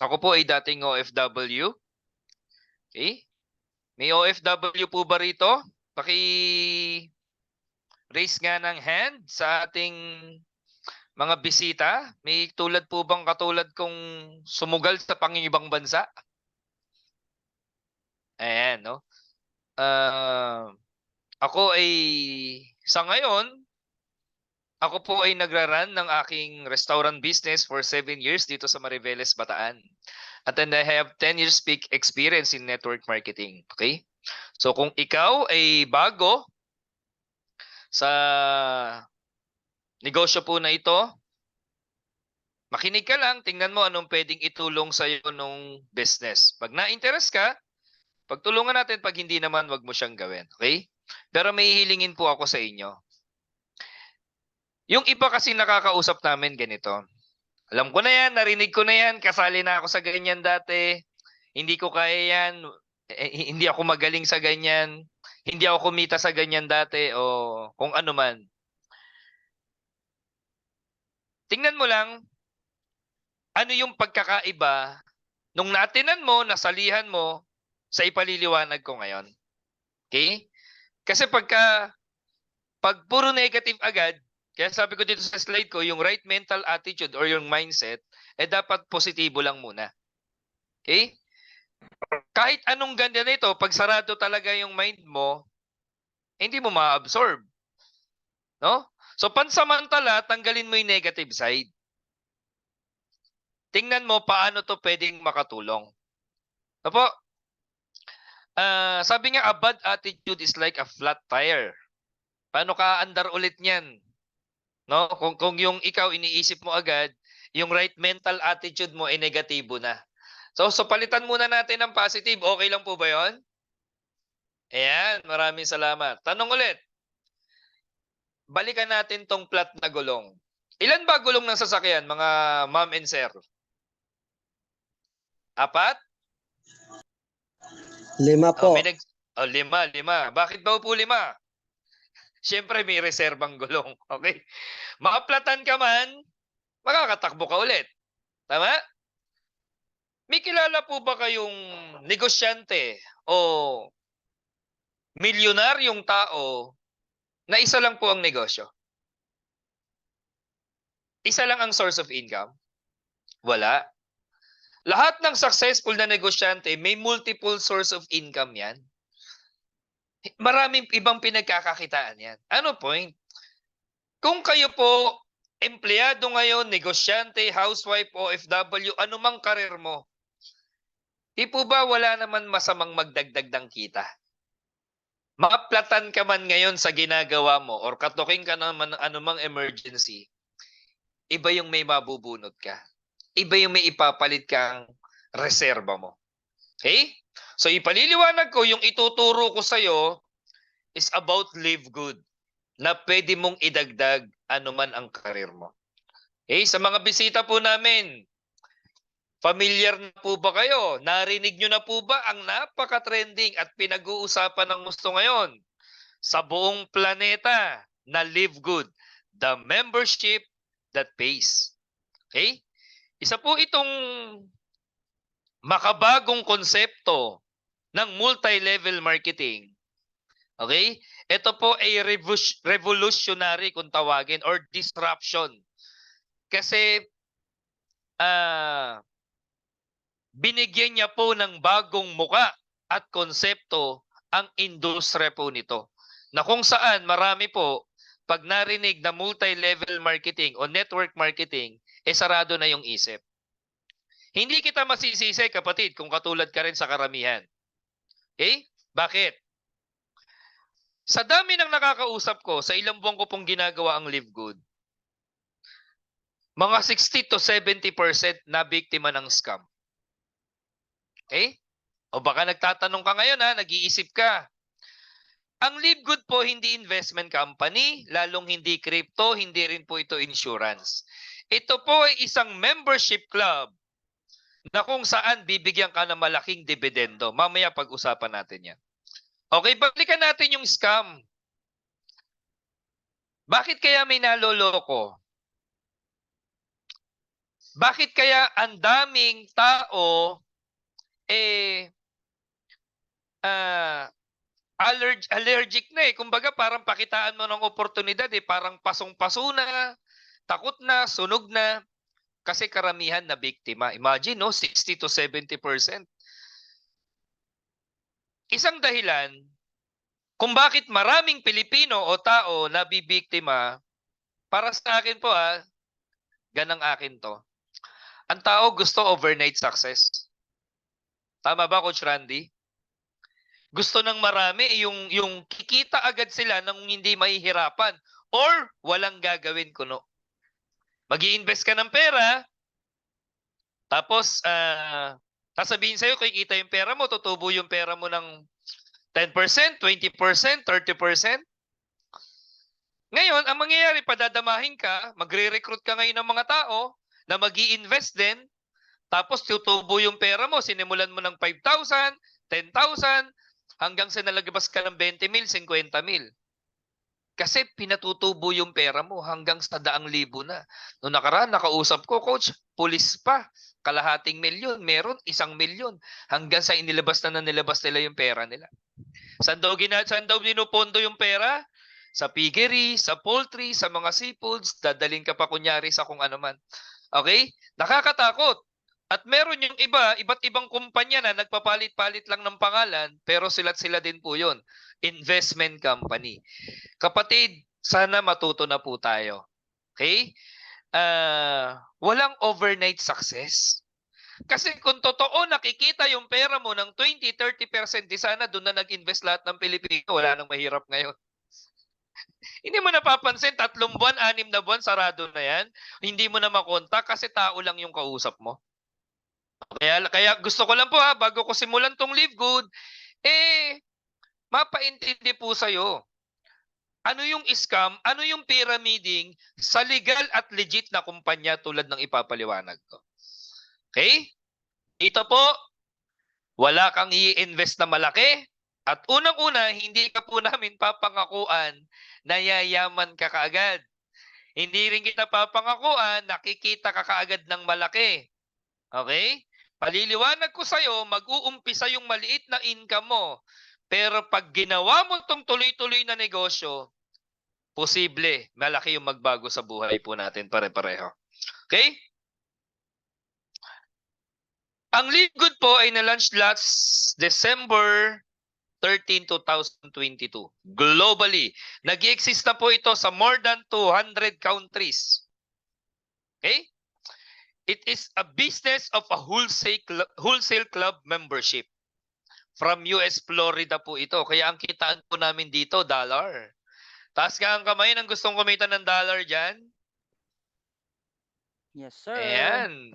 Ako po ay dating OFW. Okay? May OFW po ba rito? Paki-raise nga ng hand sa ating mga bisita. May tulad po bang katulad kong sumugal sa pangingibang bansa? Ayan, no? Ako ay sa ngayon, ako po ay nagra-run ng aking restaurant business for 7 years dito sa Mariveles, Bataan. At then I have 10 years peak experience in network marketing. Okay? So kung ikaw ay bago sa negosyo po na ito, makinig ka lang, tingnan mo anong pwedeng itulong sa iyo nung business. Pag na-interest ka, pagtulungan natin, pag hindi naman, wag mo siyang gawin. Okay? Pero may hihilingin po ako sa inyo. Yung iba kasi nakakausap namin ganito. Alam ko na yan, narinig ko na yan, kasali na ako sa ganyan dati. Hindi ko kaya yan, hindi ako magaling sa ganyan, hindi ako kumita sa ganyan dati o kung ano man. Tingnan mo lang, ano yung pagkakaiba nung natinan mo, nasalihan mo sa ipaliliwanag ko ngayon. Okay? Kasi pag puro negative agad, kaya sabi ko dito sa slide ko, yung right mental attitude or yung mindset, dapat positibo lang muna. Okay? Kahit anong ganda nito, pag sarado talaga yung mind mo, hindi mo ma-absorb. No? So pansamantala, tanggalin mo yung negative side. Tingnan mo paano to pwedeng makatulong. Opo, sabi nga, a bad attitude is like a flat tire. Paano ka andar ulit niyan? No? Kung yung ikaw iniisip mo agad, yung right mental attitude mo ay negatibo na. So palitan muna natin ng positive. Okay lang po ba yon? Ayan, maraming salamat. Tanong ulit. Balikan natin tong flat na gulong. Ilan ba gulong ng sasakyan, mga ma'am and sir? 4? 5 po. Lima. Bakit daw po 5? Siyempre may reserbang gulong. Okay? Makaplatan ka man, makakatakbo ka ulit. Tama? May kilala po ba kayong negosyante o milyonaryong tao na isa lang po ang negosyo? Isa lang ang source of income? Wala. Lahat ng successful na negosyante may multiple source of income yan. Maraming ibang pinagkakakitaan yan. Ano point? Kung kayo po, empleyado ngayon, negosyante, housewife, OFW, anumang karir mo, di po ba wala naman masamang magdagdag ng kita? Maplatan ka man ngayon sa ginagawa mo or katuking ka naman ng anumang emergency, iba yung may mabubunot ka. Iba yung may ipapalit kang reserba mo. Okay? So ipaliliwanag ko, yung ituturo ko sa'yo is about live good na pwede mong idagdag anuman ang karir mo. Okay? Sa mga bisita po namin, familiar na po ba kayo? Narinig nyo na po ba ang napaka-trending at pinag-uusapan ng gusto ngayon sa buong planeta na live good? The membership that pays. Okay? Isa po itong makabagong konsepto ng multi-level marketing. Okay? Ito po ay revolutionary kung tawagin or disruption. Kasi binigyan niya po ng bagong muka at konsepto ang industriya po nito. Na kung saan marami po pag narinig na multi-level marketing o network marketing, sarado na yung isip. Hindi kita masisisi, kapatid, kung katulad ka rin sa karamihan. Okay? Bakit? Sa dami ng nakakausap ko, sa ilang buwan ko pong ginagawa ang Live Good, mga 60 to 70% na biktima ng scam. Okay? O baka nagtatanong ka ngayon, nag-iisip ka. Ang Live Good po hindi investment company, lalong hindi crypto, hindi rin po ito insurance. Ito po ay isang membership club na kung saan bibigyan ka ng malaking dividendo. Mamaya pag-usapan natin yan. Okay, balikan natin yung scam. Bakit kaya may naloloko? Bakit kaya ang daming tao ah, allergic na eh. Kumbaga parang pakitaan mo ng oportunidad eh. Parang pasong-paso na, takot na, sunog na. Kasi karamihan na biktima. Imagine, no? 60 to 70%. Isang dahilan kung bakit maraming Pilipino o tao na bibiktima, para sa akin po ganang akin to. Ang tao gusto overnight success. Tama ba, Coach Randy? Gusto ng marami yung kikita agad sila nang hindi mahihirapan or walang gagawin kuno. Mag-i-invest ka ng pera, tapos sasabihin sa'yo, kikita yung pera mo, tutubo yung pera mo ng 10%, 20%, 30%. Ngayon, ang mangyayari, padadamahin ka, magre-recruit ka ngayon ng mga tao na mag-i-invest din, tapos tutubo yung pera mo, sinimulan mo ng 5,000, 10,000, hanggang sa nalagabas ka ng 20 mil, 50 mil. Kasi pinatutubo yung pera mo hanggang sa 100,000 na. Noong nakaraan, nakausap ko, Coach, pulis pa. Kalahating milyon, meron 1,000,000. Hanggang sa nilabas nila yung pera nila. Saan daw dinupondo yung pera? Sa piggery, sa poultry, sa mga seafoods, dadaling ka pa kunyari sa kung ano man. Okay? Nakakatakot. At meron yung iba't ibang kumpanya na nagpapalit-palit lang ng pangalan, pero sila din po yun. Investment company. Kapatid, sana matuto na po tayo. Okay? Walang overnight success. Kasi kung totoo nakikita yung pera mo ng 20-30%, di sana doon na nag-invest lahat ng Pilipino. Wala nang mahirap ngayon. Hindi mo napapansin, 3 buwan, 6 na buwan, sarado na yan. Hindi mo na makontak kasi tao lang yung kausap mo. Kaya gusto ko lang po bago ko simulan tong Live Good, mapaintindi po sa'yo. Ano yung scam, ano yung pyramiding sa legal at legit na kumpanya tulad ng ipapaliwanag ko. Okay? Ito po, wala kang i-invest na malaki at unang-una, hindi ka po namin papangakuan na yayaman ka kaagad. Hindi rin kita papangakuan, nakikita ka kaagad ng malaki. Okay? Paliliwanag ko sa'yo, mag-uumpisa yung maliit na income mo. Pero pag ginawa mo itong tuloy-tuloy na negosyo, posible, malaki yung magbago sa buhay po natin pare-pareho. Okay? Ang Live Good po ay na-launch last December 13, 2022. Globally. Nag-i-exist na po ito sa more than 200 countries. Okay? It is a business of a wholesale club membership. From US Florida po ito. Kaya ang kitaan po namin dito, dollar. Taas ka ang kamay ng gustong kumita ng dollar dyan. Yes, sir. Ayan.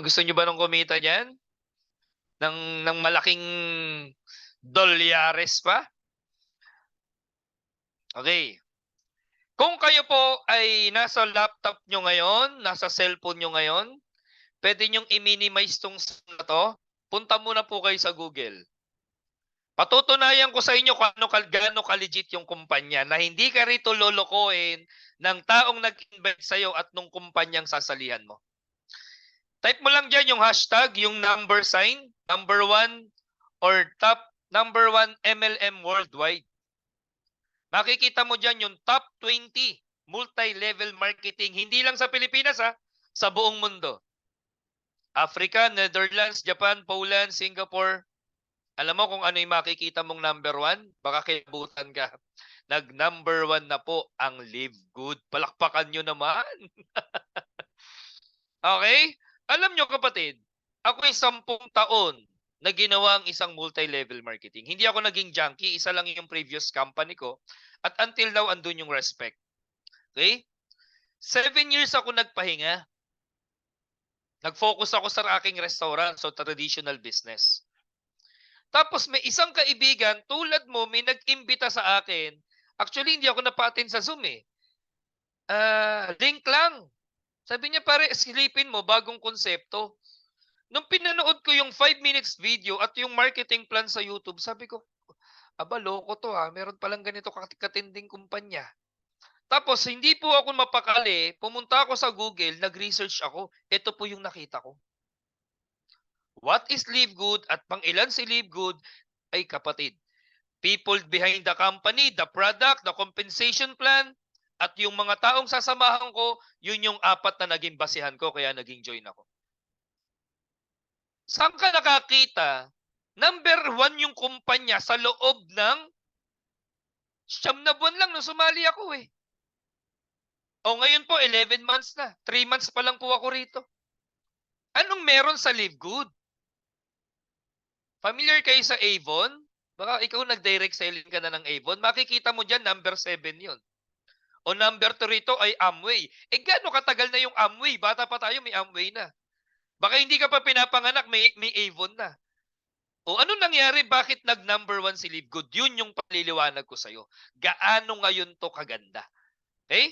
Gusto nyo ba nung kumita dyan? Ng malaking dolyares pa? Okay. Kung kayo po ay nasa laptop nyo ngayon, nasa cellphone nyo ngayon, pwede nyong i-minimize tong na to. Punta muna po kayo sa Google. Patutunayan ko sa inyo kung gaano ka-legit yung kumpanya na hindi ka rito lolokohin ng taong nag-invest sa'yo at nung kumpanyang sasalihan mo. Type mo lang dyan yung hashtag, yung number sign, number 1 or top number 1 MLM worldwide. Makikita mo dyan yung top 20 multi-level marketing, hindi lang sa Pilipinas sa buong mundo. Africa, Netherlands, Japan, Poland, Singapore. Alam mo kung ano yung makikita mong number 1? Baka kibutan ka. Nag-number 1 na po ang Live Good. Palakpakan nyo naman. Okay? Alam nyo kapatid, ako ay 10 taon na ginawa ang isang multi-level marketing. Hindi ako naging junkie, isa lang yung previous company ko. At until now, andun yung respect. Okay? 7 years ako nagpahinga. Nag-focus ako sa aking restaurant, so traditional business. Tapos may isang kaibigan, tulad mo, may nag-imbita sa akin. Actually, hindi ako napatin sa Zoom link lang. Sabi niya, pare, silipin mo, bagong konsepto. Nung pinanood ko yung 5 minutes video at yung marketing plan sa YouTube, sabi ko, aba, loko to meron palang ganito katinding kumpanya. Tapos hindi po ako mapakali, pumunta ako sa Google, nag-research ako. Ito po yung nakita ko. What is Live Good at pang-ilan si Live Good? Ay kapatid, people behind the company, the product, the compensation plan, at yung mga taong sasamahan ko, yun yung apat na naging basihan ko kaya naging join ako. Saan ka nakakita? Number 1 yung kumpanya sa loob ng 9 na buwan lang nung sumali ako eh. O ngayon po, 11 months na. 3 months pa lang po ako rito. Anong meron sa Live Good? Familiar kayo sa Avon? Baka ikaw nag-direct selling ka na ng Avon. Makikita mo dyan, number 7 yun. O number 2 rito ay Amway. Eh gaano katagal na yung Amway? Bata pa tayo, may Amway na. Baka hindi ka pa pinapanganak, may Avon na. O ano nangyari? Bakit nag-number 1 si Live Good? Yun yung paliliwanag ko sa'yo. Gaano ngayon to kaganda? Okay?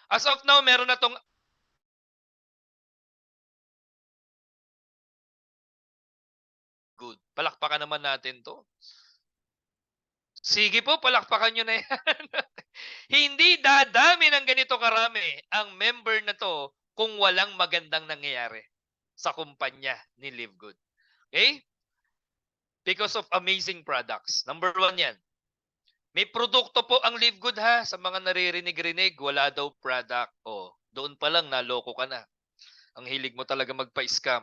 As of now, meron na tong good. Palakpakan naman natin to. Sige po, palakpakan nyo na yan. Hindi dadami ng ganito karami ang member na to kung walang magandang nangyayari sa kumpanya ni Live Good. Okay? Because of amazing products. Number 1 yan. May produkto po ang Live Good ha. Sa mga naririnig-rinig, wala daw product. O, doon pa lang naloko ka na. Ang hilig mo talaga magpa-scam.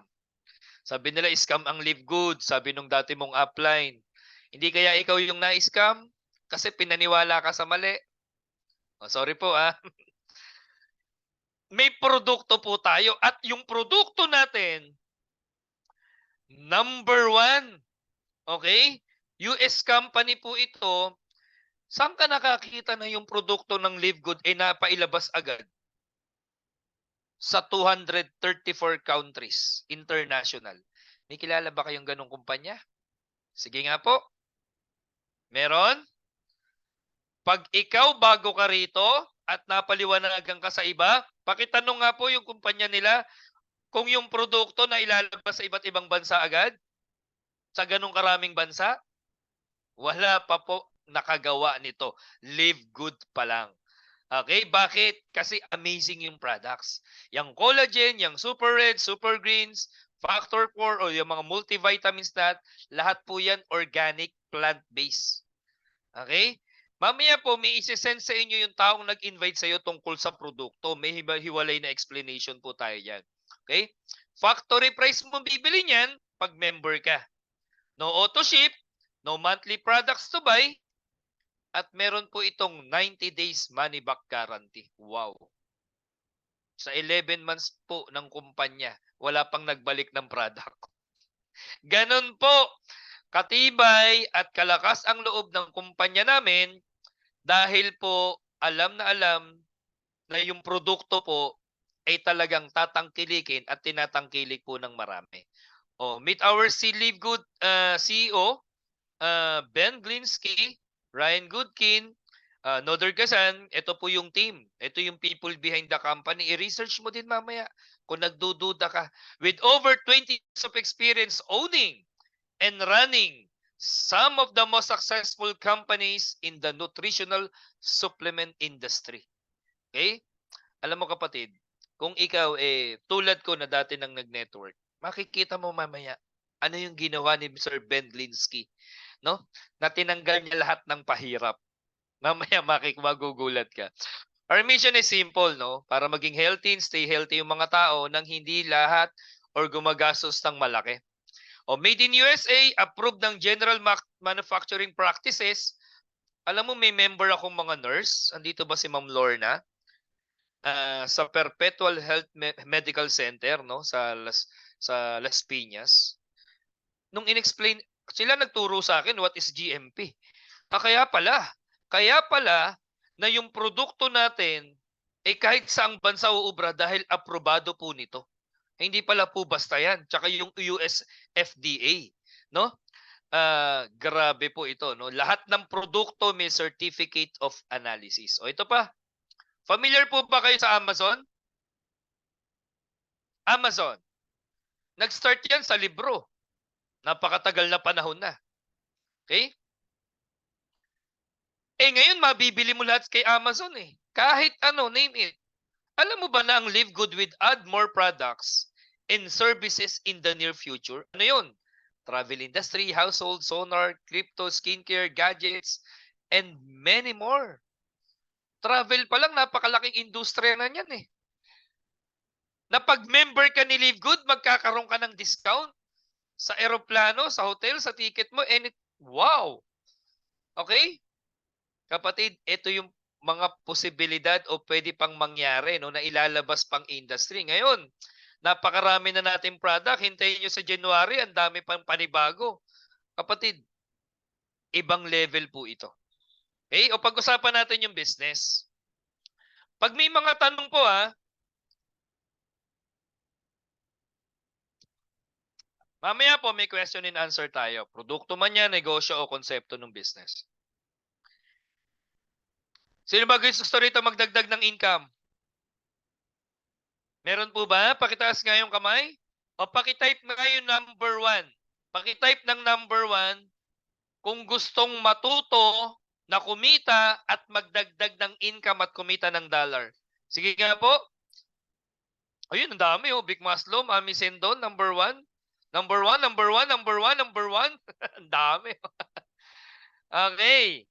Sabi nila, scam ang Live Good. Sabi nung dati mong upline. Hindi kaya ikaw yung na-scam? Kasi pinaniwala ka sa mali. Oh, sorry po ah. May produkto po tayo. At yung produkto natin, number 1. Okay? US company po ito. Saan ka nakakita na yung produkto ng Live Good ay napailabas agad? Sa 234 countries, international. May kilala ba kayong ganong kumpanya? Sige nga po. Meron? Pag ikaw bago ka rito at napaliwanagan ka sa iba, pakitanong nga po yung kumpanya nila kung yung produkto na ilalabas sa iba't ibang bansa agad, sa ganong karaming bansa, wala pa po nakagawa nito. Live Good pa lang. Okay, bakit? Kasi amazing yung products. Yung collagen, yung super red, super greens, factor 4 o yung mga multivitamins lahat po yan organic, plant-based. Okay? Mamaya po, may isi-send sa inyo yung taong nag-invite sa iyo tungkol sa produkto. May hiwalay na explanation po tayo dyan. Okay? Factory price mo bibili niyan pag member ka. No auto ship, no monthly products to buy, at meron po itong 90 days money back guarantee. Wow. Sa 11 months po ng kumpanya, wala pang nagbalik ng product. Ganon po. Katibay at kalakas ang loob ng kumpanya namin dahil po alam na yung produkto po ay talagang tatangkilikin at tinatangkilik po ng marami. Meet our Live Good CEO, Ben Glinsky, Ryan Goodkin, Nodor Gasan. Ito po yung team. Ito yung people behind the company. I-research mo din mamaya kung nagdududa ka. With over 20 years of experience owning and running some of the most successful companies in the nutritional supplement industry. Okay? Alam mo kapatid, kung ikaw tulad ko na dati nang nag-network, makikita mo mamaya ano yung ginawa ni Mr. Ben Glinsky, no? Na tinanggal niya lahat ng pahirap. Mamaya magugulat ka. Our mission is simple, no? Para maging healthy and stay healthy yung mga tao nang hindi lahat or gumagastos ng malaki. Made in USA, approved ng General Manufacturing Practices. Alam mo, may member akong mga nurse. Andito ba si Ma'am Lorna? Sa Perpetual Health Medical Center, no? Sa Las Piñas. Nung inexplain, sila nagturo sa akin what is GMP. Kaya pala na yung produkto natin ay kahit saang bansa uubra dahil aprobado po nito. Hindi pala po basta yan. Tsaka yung US FDA, no? Grabe po ito, no? Lahat ng produkto may certificate of analysis. Ito pa. Familiar po ba kayo sa Amazon? Amazon. Nag-start yan sa libro. Napakatagal na panahon na. Okay? Ngayon mabibili mo lahat kay Amazon eh. Kahit ano, name it. Alam mo ba na ang Live Good with add more products and services in the near future? Ano yun? Travel industry, household, sonar, crypto, skincare, gadgets, and many more. Travel pa lang, napakalaking industriya na yan eh. Na pag member ka ni Live Good, magkakaroon ka ng discount sa eroplano, sa hotel, sa ticket mo, and wow! Okay? Kapatid, ito yung mga posibilidad o pwede pang mangyari no, na ilalabas pang industry. Ngayon, napakarami na nating product. Hintayin nyo sa January, ang dami pang panibago. Kapatid, ibang level po ito. Okay? O pag-usapan natin yung business. Pag may mga tanong po mamaya po may question and answer tayo. Produkto man yan, negosyo o konsepto ng business. Sino ba gusto rito magdagdag ng income? Meron po ba? Pakitaas nga yung kamay. O pakitype na kayo number 1. Pakitype ng number 1 kung gustong matuto na kumita at magdagdag ng income at kumita ng dollar. Sige nga po. Ayun, ang dami oh. Big Maslow, Mami Sendon, number 1. Number 1, number 1, number 1, number 1. Ang dami. Okay.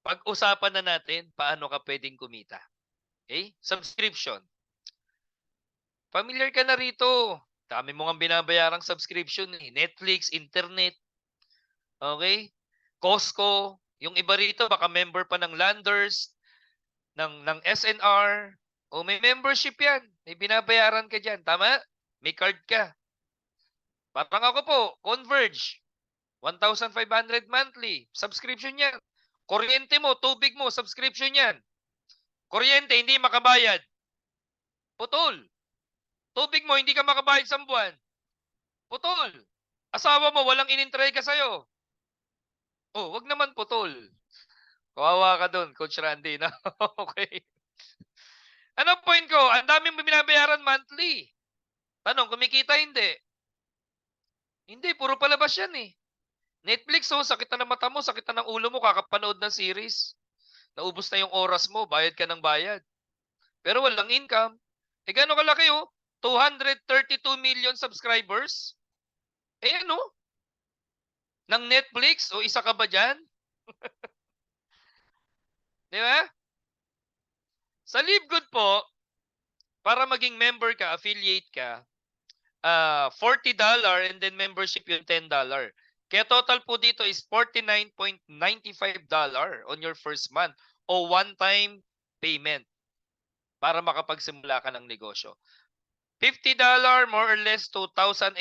Pag-usapan na natin paano ka pwedeng kumita. Okay? Subscription. Familiar ka na rito. Dami mo nga binabayarang subscription eh. Netflix, internet. Okay? Costco. Yung iba rito, baka member pa ng Landers, ng SNR. O may membership yan. May binabayaran ka dyan. Tama? May card ka. Parang ako po, Converge. 1,500 monthly. Subscription yan. Kuryente mo, tubig mo, subscription yan. Kuryente, hindi makabayad. Putol. Tubig mo, hindi ka makabayad sa buwan. Putol. Asawa mo, walang inintrega sa'yo. Oh, wag naman putol. Kawawa ka doon, Coach Randy. No? Okay. Ano point ko? Ang daming binabayaran monthly. Tanong, kumikita hindi? Hindi, puro palabas yan eh. Netflix, oh, sakit na ng mata mo, sakit na ng ulo mo, kakapanood ng series. Naubos na yung oras mo, bayad ka ng bayad. Pero walang income. Gano'ng kalaki oh? 232 million subscribers? Ano? Ng Netflix? O isa ka ba dyan? Di ba? Sa Live Good po, para maging member ka, affiliate ka, $40 and then membership yung $10. Kaya total po dito is $49.95 on your first month o one-time payment para makapagsimula ka ng negosyo. $50 more or less 2,800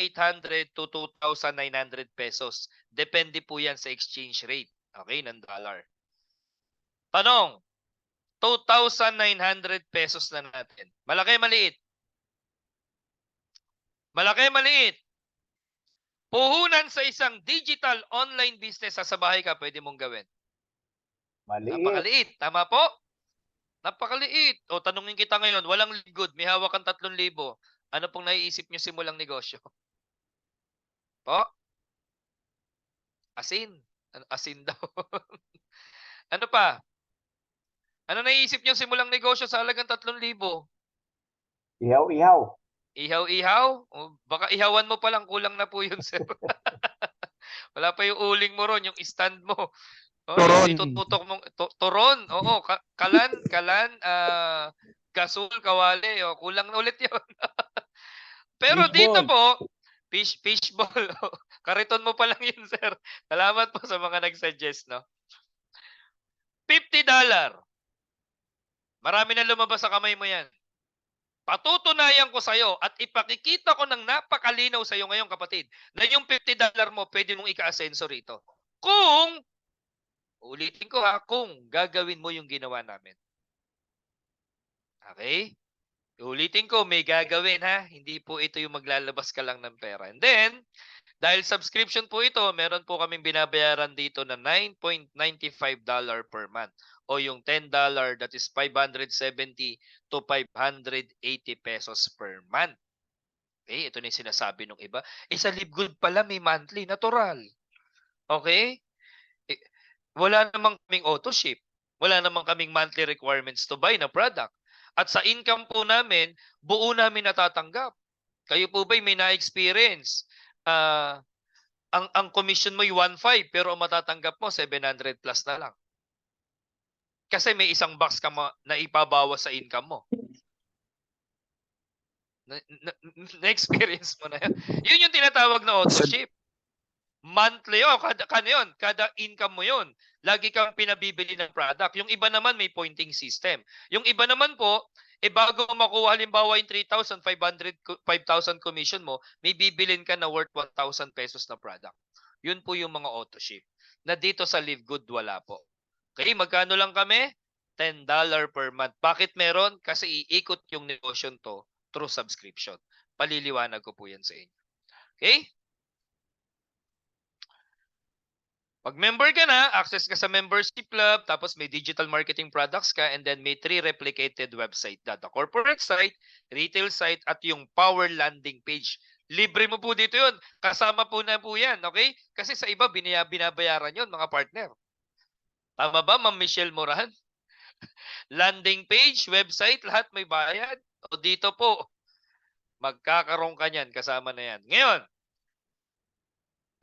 to 2,900 pesos. Depende po yan sa exchange rate, okay, ng dollar. Tanong, 2,900 pesos na natin. Malaki, maliit? Malaki, maliit? Puhunan sa isang digital online business sa bahay ka, pwede mong gawin. Maliit. Napakaliit. Tama po? Napakaliit. O, tanungin kita ngayon, walang good, may hawak kang 3,000. Ano pong naiisip nyo simulang negosyo? Po? Asin. Asin daw. Ano pa? Ano naiisip nyo simulang negosyo sa halagang 3,000? Ihaw-ihaw. Ihaw-ihaw? O, baka ihawan mo palang, kulang na po yun, sir. Wala pa yung uling mo ron, yung stand mo. Oh, Turon. itututok mong turon. Oo, kalan, gasol, kawali. O, kulang na ulit 'yon. Pero dito Fishball. po, fishball. Kariton mo pa lang 'yun, sir. Salamat po sa mga nag-suggest, no. $50. Marami na lumabas sa kamay mo 'yan. Patutunayan ko sa iyo at ipakikita ko ng napakalinaw sa iyo ngayon, kapatid, na yung $50 mo pwede mong ika-asenso rito. Kung ulitin ko kung gagawin mo yung ginawa namin. Okay? Ulitin ko, may gagawin Hindi po ito yung maglalabas ka lang ng pera. And then, dahil subscription po ito, meron po kaming binabayaran dito na $9.95 per month. O yung $10, that is 570 to 580 pesos per month. Okay, ito na yung sinasabi ng iba. Sa Livegood pala may monthly, natural. Okay? Eh, wala namang kaming auto ship. Wala namang kaming monthly requirements to buy na product. At sa income po namin, buo namin natatanggap. Kayo po ba'y may na-experience? Ang commission mo ay 1.5 pero ang matatanggap mo 700 plus na lang. Kasi may isang box ka na ipabawas sa income mo. Na-experience mo na yan. Yun yung tinatawag na auto ship. Monthly yun. Kada income mo yun. Lagi kang pinabibili ng product. Yung iba naman may pointing system. Yung iba naman po, bago mo makuha halimbawa yung 3,500, 5,000 commission mo, may bibilin ka na worth 1,000 pesos na product. Yun po yung mga auto ship. Na dito sa Livegood, wala po. Okay, magkano lang kami? $10 per month. Bakit meron? Kasi iikot yung negosyo to through subscription. Paliliwanag ko po yan sa inyo. Okay? Pag member ka na, access ka sa membership club, tapos may digital marketing products ka, and then may 3 replicated website. The corporate site, retail site, at yung power landing page. Libre mo po dito yun. Kasama po na po yan, okay? Kasi sa iba, binabayaran yun, mga partner. Tama ba, Ma'am Michelle Moran? Landing page, website, lahat may bayad. O dito po, magkakaroon ka niyan, kasama na yan. Ngayon,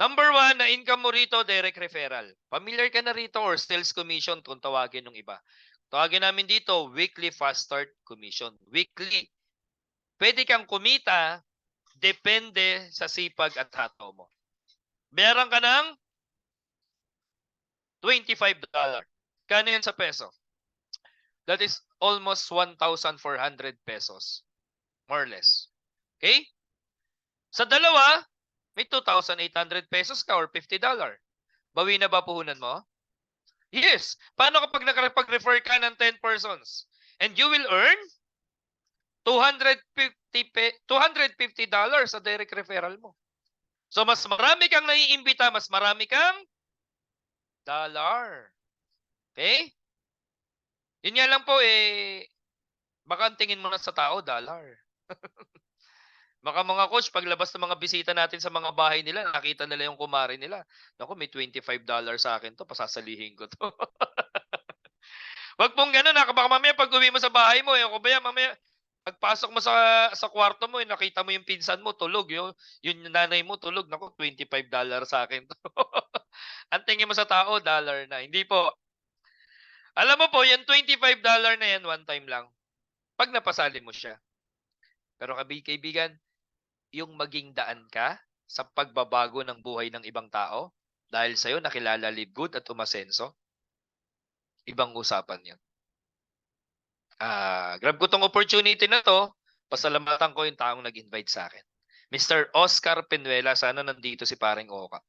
number 1 na income mo rito, direct referral. Familiar ka na rito or sales commission kung tawagin ng iba. Tawagin namin dito, weekly fast start commission. Weekly. Pwede kang kumita, depende sa sipag at hataw mo. Bayaran ka ng $25. Kano yan sa peso? That is almost 1,400 pesos. More or less. Okay? Sa dalawa, may 2,800 pesos ka or $50. Bawi na ba puhunan mo? Yes. Paano kapag nakapag-refer ka ng 10 persons? And you will earn $250 sa direct referral mo. So mas marami kang naiimbita, mas marami kang dollar. Okay? Yun nga lang po baka tingin mo na sa tao, dollar. Baka mga coach, paglabas ng mga bisita natin sa mga bahay nila, nakita nila yung kumari nila. Naku, may $25 sa akin to, pasasalihin ko to. Wag pong gano'n, baka mamaya pag uwi mo sa bahay mo, o kaya mamaya, pagpasok mo sa kwarto mo, nakita mo yung pinsan mo, tulog. Yung nanay mo, tulog. Naku, $25 sa akin to. Ang tingin mo sa tao, dollar na. Hindi po. Alam mo po, yung $25 na yan, one time lang. Pag napasali mo siya. Pero kaibigan, yung maging daan ka sa pagbabago ng buhay ng ibang tao dahil sa'yo nakilala Livegood at umasenso, ibang usapan yan. Grab ko tong opportunity na to, pasalamatan ko yung taong nag-invite sa akin. Mr. Oscar Penuela, sana nandito si paring Oka.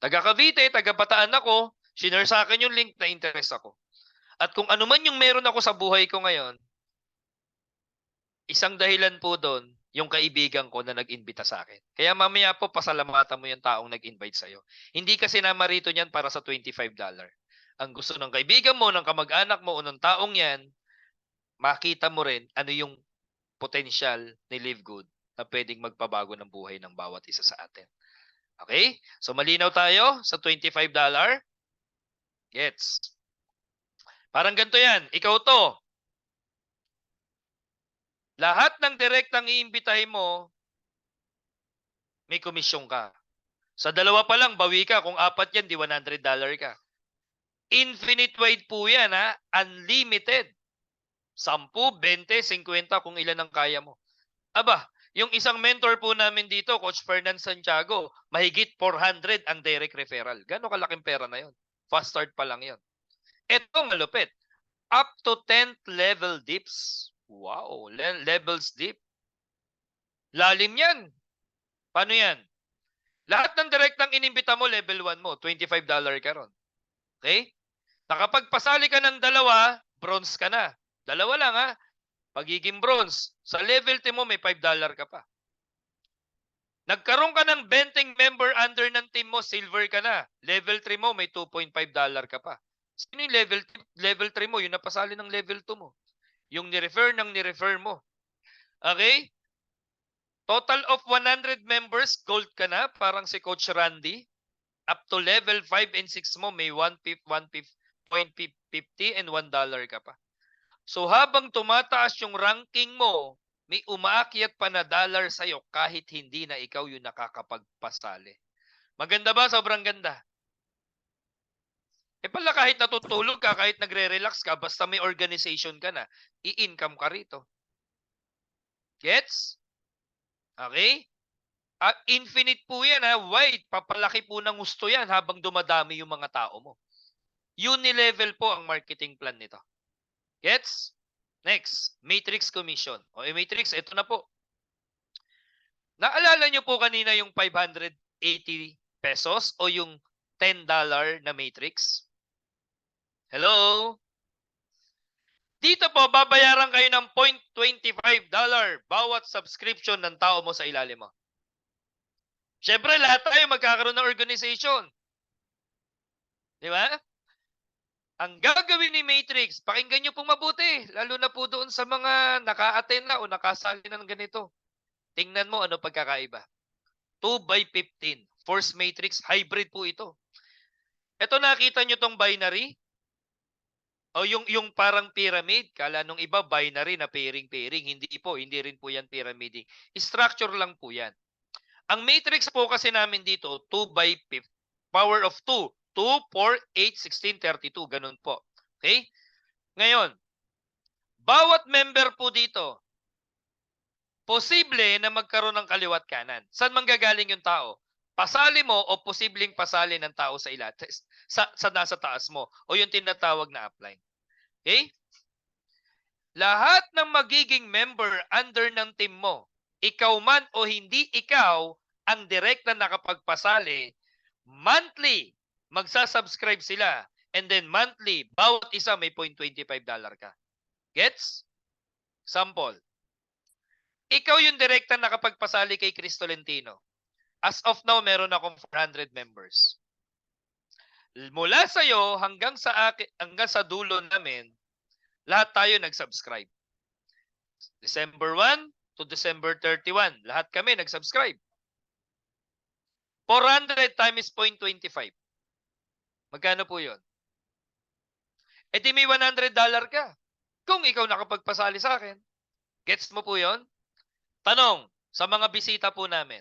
Taga Cavite, taga Bataan ako, shinare sa akin yung link na interest ako. At kung ano man yung meron ako sa buhay ko ngayon, isang dahilan po doon, yung kaibigan ko na nag-invita sa akin. Kaya mamaya po, pasalamatan mo yung taong nag-invite sa'yo. Hindi kasi namarito niyan para sa $25. Ang gusto ng kaibigan mo, ng kamag-anak mo, o ng taong yan, makita mo rin ano yung potential ni Livegood na pwedeng magpabago ng buhay ng bawat isa sa atin. Okay? So malinaw tayo sa $25? Gets. Parang ganito yan. Ikaw to. Lahat ng direktang iimbitahin mo, may komisyon ka. Sa dalawa pa lang, bawi ka. Kung 4 yan, di $100 ka. Infinite wide po yan, ha? Unlimited. 10, 20, 50 kung ilan ang kaya mo. Aba, yung isang mentor po namin dito, Coach Fernan Santiago, mahigit 400 ang direct referral. Gano'ng kalaking pera na yon? Fast start pa lang yon. Ito malupit. Up to 10th level dips. Wow, levels deep. Lalim yan. Paano yan? Lahat ng direktang inimbita mo, level 1 mo, $25 ka ron. Okay? Nakapagpasali ka ng dalawa, bronze ka na. Dalawa lang ha. Pagiging bronze. Sa level 10 mo, may $5 ka pa. Nagkaroon ka ng benting member under ng team mo, silver ka na. Level 3 mo, may $2.5 ka pa. Sino yung level 3 mo? Yung napasali ng level 2 mo. Yung ni-refer mo. Okay? Total of 100 members, gold ka na, parang si Coach Randy. Up to level 5 and 6 mo, may 1.50 and $1 ka pa. So habang tumataas yung ranking mo, may umaakyat pa na dollar sa'yo kahit hindi na ikaw yung nakakapagpasali. Maganda ba? Sobrang ganda. Eh pala kahit natutulog ka, kahit nagre-relax ka, basta may organization ka na, i-income ka rito. Gets? Okay? At infinite po yan ha, wide, papalaki po ng gusto yan habang dumadami yung mga tao mo. Unilevel po ang marketing plan nito. Gets? Next, Matrix Commission. O Matrix, ito na po. Naalala nyo po kanina yung 580 pesos o yung $10 na Matrix? Hello? Dito po, babayaran kayo ng $0.25 bawat subscription ng tao mo sa ilalim mo. Siyempre, lahat tayo magkakaroon ng organization. Di ba? Ang gagawin ni Matrix, pakinggan nyo pong mabuti, lalo na po doon sa mga naka-attend na o nakasali na ng ganito. Tingnan mo ano pagkakaiba. 2x15. Force Matrix, hybrid po ito. Ito nakita nyo tong binary? O yung parang pyramid, kala nung iba binary na pairing-pairing. Hindi po, hindi rin po yan pyramiding. Structure lang po yan. Ang matrix po kasi namin dito, 2x5, power of 2. 2, 4, 8, 16, 32. Ganun po. Okay? Ngayon, bawat member po dito, posible na magkaroon ng kaliwat kanan. Saan manggagaling yung tao? Pasali mo o posibleng pasali ng tao sa sa nasa taas mo o yung tinatawag na upline. Okay? Lahat ng magiging member under ng team mo, ikaw man o hindi ikaw, ang direct na nakapagpasali, monthly, magsasubscribe sila. And then monthly, bawat isa may $0.25 ka. Gets? Sample. Ikaw yung direkta nakapagpasali kay Chris Tolentino. As of now, meron akong 400 members. Mula sa'yo hanggang sa dulo namin, lahat tayo nag-subscribe. December 1 to December 31, lahat kami nag-subscribe. 400 times 0.25. Magkano po yun? E di may $100 ka. Kung ikaw nakapagpasali sa akin. Gets mo po yun? Tanong sa mga bisita po namin.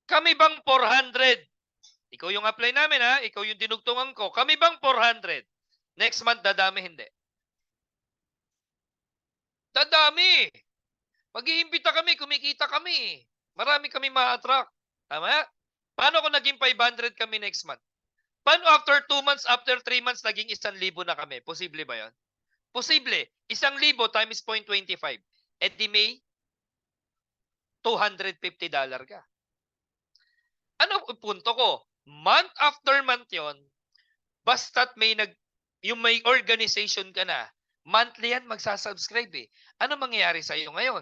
Kami bang 400? Ikaw yung apply namin ha? Ikaw yung dinugtungan ko. Kami bang 400? Next month, dadami hindi. Dadami. Mag-iimbita kami, kumikita kami. Marami kami ma-attract. Tama? Paano kung naging 500 kami next month? Paano after 2 months, after 3 months, naging 1,000 na kami? Posible ba yan? Posible. 1,000 times 0.25. E di may $250 ka. Ano punto ko? Month after month yon, basta't yung may organization ka na, monthly yan magsasubscribe eh. Ano mangyayari sa iyo ngayon?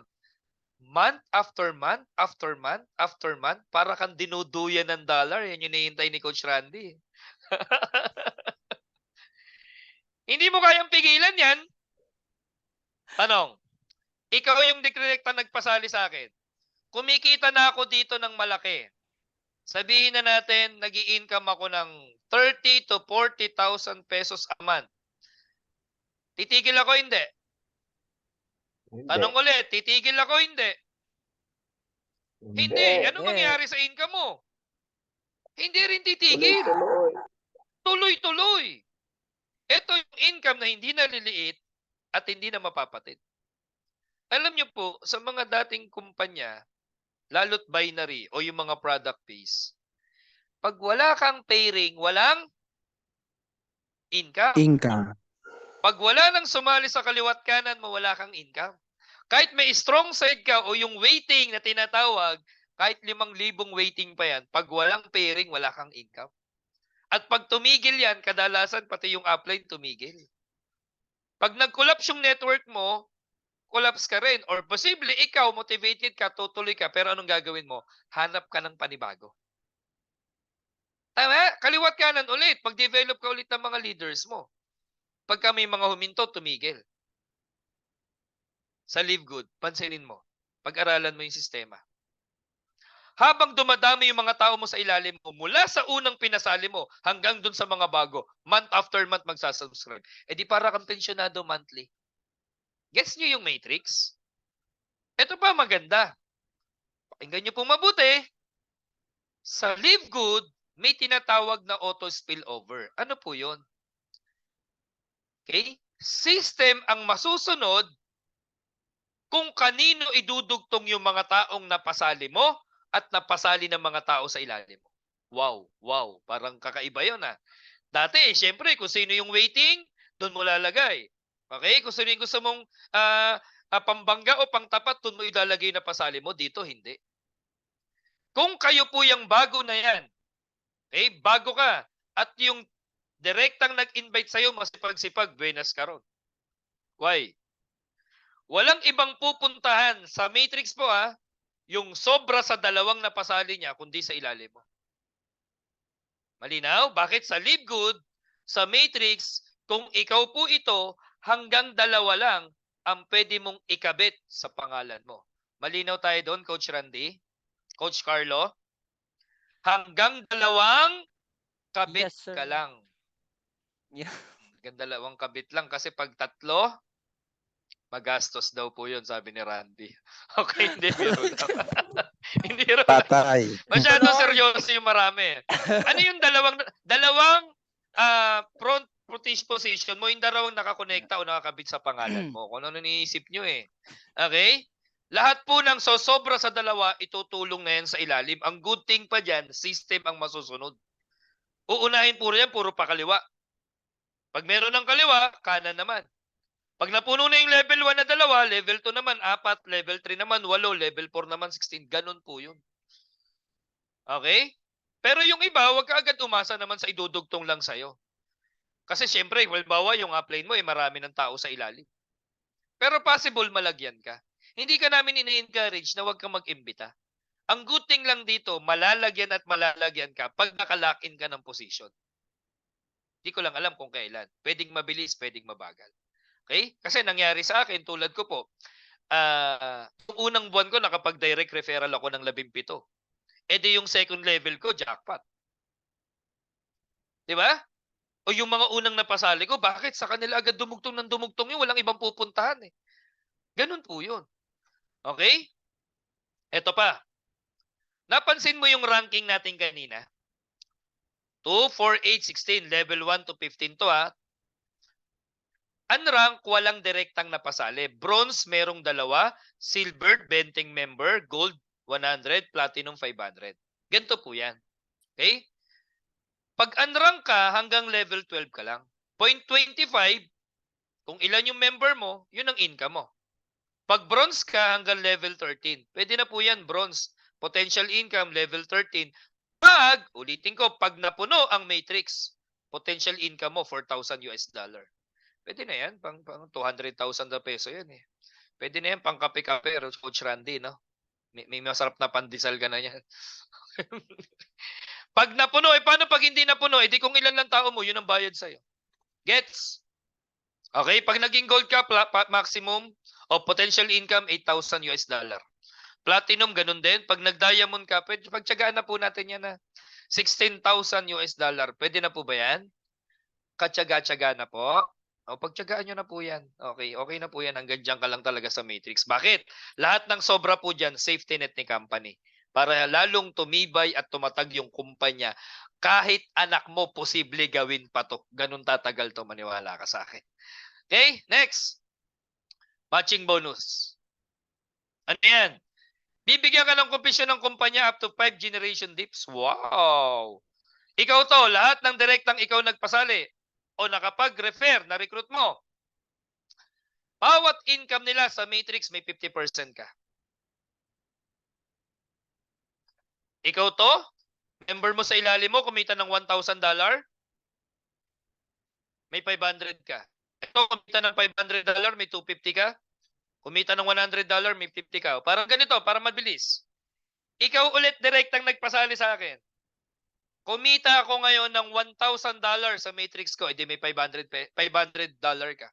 Month after month, after month, after month, para kang dinuduyan ng dollar. Yan yung nihintay ni Coach Randy. Hindi mo kayang pigilan yan. Tanong, ikaw yung direkta nagpasali sa akin. Kumikita na ako dito ng malaki. Sabihin na natin, nag-i-income ako ng 30 to 40,000 pesos a month. Titigil ako, hindi. Tanong ulit, titigil ako, hindi. Hindi. Ano mangyayari sa income mo? Hindi rin titigil. Tuloy-tuloy. Ito yung income na hindi naliliit at hindi na mapapatid. Alam niyo po, sa mga dating kumpanya, lalo't binary o yung mga product base, pag wala kang pairing, walang income. Pag wala nang sumali sa kaliwat kanan mo, wala kang income. Kahit may strong side ka o yung waiting na tinatawag, kahit 5,000 waiting pa yan, pag walang pairing, wala kang income. At pag tumigil yan, kadalasan pati yung upline tumigil. Pag nag-collapse yung network mo, collapse ka rin. Or posible, ikaw, motivated ka, tutuloy ka, pero anong gagawin mo? Hanap ka ng panibago. Tama? Kaliwat kanan ulit. Pag-develop ka ulit ng mga leaders mo. Pagka may mga huminto, tumigil. Sa Live Good, pansinin mo. Pag-aralan mo yung sistema. Habang dumadami yung mga tao mo sa ilalim mo, mula sa unang pinasali mo hanggang dun sa mga bago, month after month magsasubscribe. Eh di para kang pensyonado monthly. Gets nyo yung matrix? Ito pa maganda. Pakinggan nyo po mabuti. Sa Live Good, may tinatawag na auto spillover. Ano po yun? Okay? System ang masusunod kung kanino idudugtong yung mga taong napasali mo at napasali ng mga tao sa ilalim mo. Wow, wow. Parang kakaiba yun ah. Dati, syempre, kung sino yung waiting, doon mo lalagay. Okay? Kung sino yung gusto mong pambangga o pangtapat, doon mo ilalagay na pasali mo. Dito, hindi. Kung kayo po yung bago na yan, okay, bago ka, at yung direktang nag-invite sa'yo, masipag-sipag, buenas ka ron. Why? Walang ibang pupuntahan sa matrix po yung sobra sa dalawang napasali niya, kundi sa ilalim mo. Malinaw? Bakit sa Live Good, sa matrix, kung ikaw po ito, hanggang dalawa lang ang pwede mong ikabit sa pangalan mo. Malinaw tayo doon, Coach Randy? Coach Carlo? Hanggang dalawang kabit Yes, sir. ka lang. Yeah. Hanggang dalawang kabit lang kasi pag tatlo, magastos daw po yun, sabi ni Randy. Okay, hindi, biro daw. Hindi rin. Patay. Masyado seryoso yung marami. Ano yung dalawang front position mo, yung dalawang nakakonekta o nakakabit sa pangalan mo. Kung ano niisip nyo eh. Okay? Lahat po ng sobra sa dalawa, itutulong na yan sa ilalim. Ang good thing pa dyan, system ang masusunod. Uunahin puro yan, puro pakaliwa. Pag meron ng kaliwa, kanan naman. Pag napuno na yung level 1 na dalawa, level 2 naman, 4, level 3 naman, 8, level 4 naman, 16. Ganun po yun. Okay? Pero yung iba, wag ka agad umasa naman sa idudugtong lang sa'yo. Kasi syempre, halimbawa yung upline mo, marami ng tao sa ilalim. Pero possible malagyan ka. Hindi ka namin ina-encourage na wag kang mag-imbita. Ang good thing lang dito, malalagyan at malalagyan ka pag nakalock-in ka ng position. Hindi ko lang alam kung kailan. Pwedeng mabilis, pwedeng mabagal. Okay? Kasi nangyari sa akin, tulad ko po, yung unang buwan ko, nakapag-direct referral ako ng 17. Eh di yung second level ko, jackpot. Di ba? O yung mga unang napasali ko, bakit sa kanila agad dumugtong ng dumugtong yun? Walang ibang pupuntahan eh. Ganun po yun. Okay? Eto pa. Napansin mo yung ranking natin kanina? 2, 4, 8, 16. Level 1 to 15 to Unrank, walang direktang napasali. Bronze, merong 2. Silver, 20 member. Gold, 100. Platinum, 500. Ganito po yan. Okay? Pag unrank ka, hanggang level 12 ka lang. 0.25, kung ilan yung member mo, yun ang income mo. Pag bronze ka, hanggang level 13. Pwede na po yan, bronze. Potential income, level 13. Pag, ulitin ko, pag napuno ang matrix, potential income mo, $4,000. Pwede na yan, pang 200,000 na peso yan eh. Pwede na yan, pang kape-kape, Coach Randy, no? May masarap na pandesal ka na yan. Pag napuno, paano pag hindi napuno? Di kung ilan lang tao mo, yun ang bayad sa'yo. Gets? Okay, pag naging gold ka, maximum of potential income, $8,000. Platinum, ganun din. Pag nag-diamond ka, pagtsagaan na po natin yan na $16,000. Pwede na po ba yan? Katsaga-tsaga na po. O, pagtsagaan nyo na po yan. Okay, okay na po yan. Hanggang dyan ka lang talaga sa matrix. Bakit? Lahat ng sobra po dyan, safety net ni company. Para lalong tumibay at tumatag yung kumpanya. Kahit anak mo, posible gawin pa to. Ganun tatagal to, maniwala ka sa akin. Okay, next. Matching bonus. Ano yan? Bibigyan ka ng komisyon ng kumpanya up to 5 generation dips. Wow! Ikaw to, lahat ng direktang ikaw nagpasali o nakapag-refer na recruit mo. Bawat income nila sa matrix may 50% ka. Ikaw to, member mo sa ilalim mo, kumita ng $1,000, may 500 ka. Ito, kumita ng $500, may 250 ka. Kumita ng $100, may 50 ka. Parang ganito, para mabilis. Ikaw ulit direktang nagpasali sa akin. Kumita ako ngayon ng $1,000 sa matrix ko, edi may $500 ka.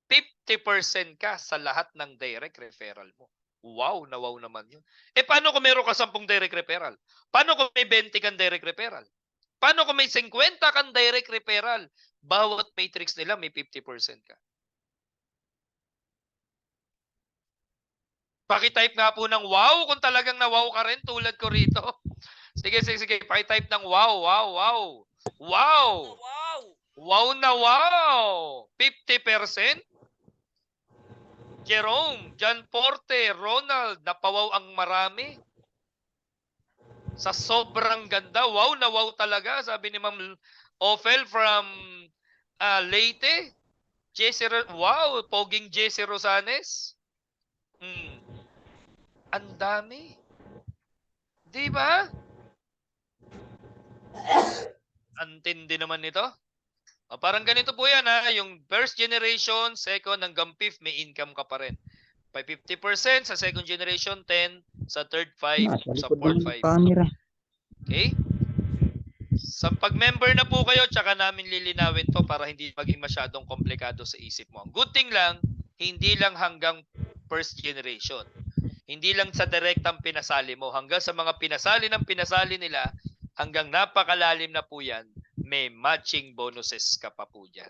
50% ka sa lahat ng direct referral mo. Wow na wow naman yun. Eh paano kung meron ka 10 direct referral? Paano kung may 20 kang direct referral? Paano kung may 50 kang direct referral? Bawat matrix nila may 50% ka. Paki-type nga po ng wow kung talagang na-wow ka rin tulad ko rito. Sige. Paki-type ng wow. Wow! Wow! Wow na wow! 50%? Jerome, John Porte, Ronald, napawaw ang marami. Sa sobrang ganda, wow na wow talaga, sabi ni Ma'am Ophel from Leyte. Wow, poging Jesse Rosanes. Ang dami. Di ba? Antindi naman nito. Parang ganito po yan ha, yung first generation, second hanggang fifth, may income ka pa rin. By 50%, sa second generation, 10, sa third, 5, sa fourth, 5. Camera. Okay? Sa pag-member na po kayo, tsaka namin lilinawin to para hindi maging masyadong komplikado sa isip mo. Ang good thing lang, hindi lang hanggang first generation. Hindi lang sa direktang pinasali mo. Hanggang sa mga pinasali nila, hanggang napakalalim na po yan, may matching bonuses ka pa po dyan.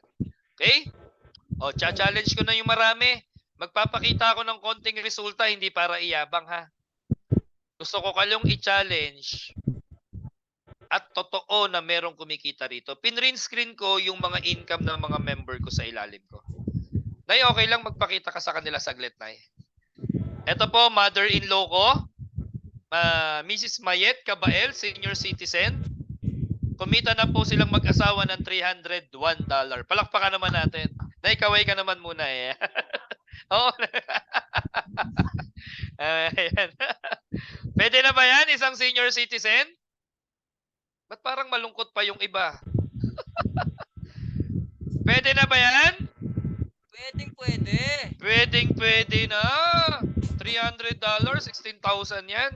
Okay? O, challenge ko na yung marami. Magpapakita ako ng konting resulta, hindi para iyabang ha. Gusto ko kayong i-challenge at totoo na merong kumikita rito. Pinrin screen ko yung mga income ng mga member ko sa ilalim ko. Nay, okay lang magpakita ka sa kanila saglit, Nay. Ito po, mother-in-law ko, Mrs. Mayet Cabael, senior citizen. Kumita na po silang mag-asawa ng $301. Palakpakan naman natin. Nay, kaway ka naman muna eh. Oo. Ayan. Pwede na ba yan, isang senior citizen? Ba't parang malungkot pa yung iba? Pwede na ba yan? Pwede na. $300, 16,000 yan.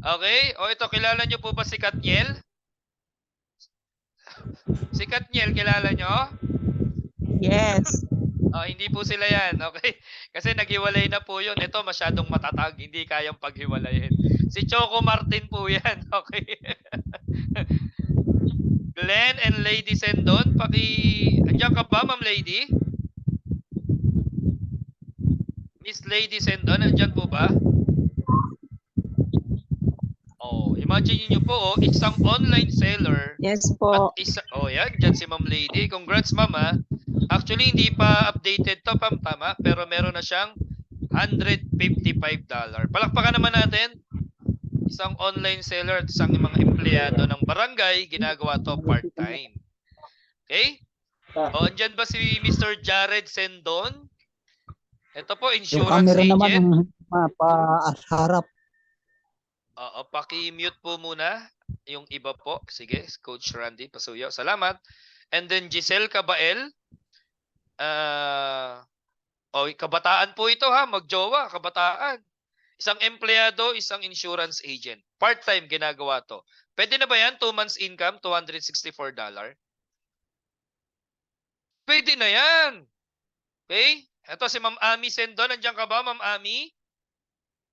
Okay? O ito, kilala nyo po ba si Katniel? Si Katniel, kilala nyo? Yes. Hindi po sila yan. Okay? Kasi naghiwalay na po yun. Ito, masyadong matatag. Hindi kayang paghiwalayin. Si Choco Martin po yan. Okay? Glenn and Lady Sendon, andiyan ka ba, Ma'am Lady? Miss Lady Sendon, andiyan po ba? Imagine niyo po, isang online seller. Yes po. At yan, dyan si Ma'am Lady. Congrats, Mama. Actually, hindi pa updated to, tama, pero meron na siyang $155. Palakpakan naman natin. Isang online seller at isang mga empleyado ng barangay, ginagawa to part-time. Okay? Andyan ba si Mr. Jared Sendon? Ito po, Yung insurance camera naman agent. ang paasharap. Paki-mute po muna yung iba po. Sige, Coach Randy Pasuyo. Salamat. And then Giselle Cabael. Kabataan po ito ha, magjowa, kabataan. Isang empleyado, isang insurance agent. Part-time ginagawa to. Pwede na ba yan? 2 months income, $264? Pwede na yan. Okay? Ito si Ma'am Ami Sendon. Nandiyan ka ba, Ma'am Ami?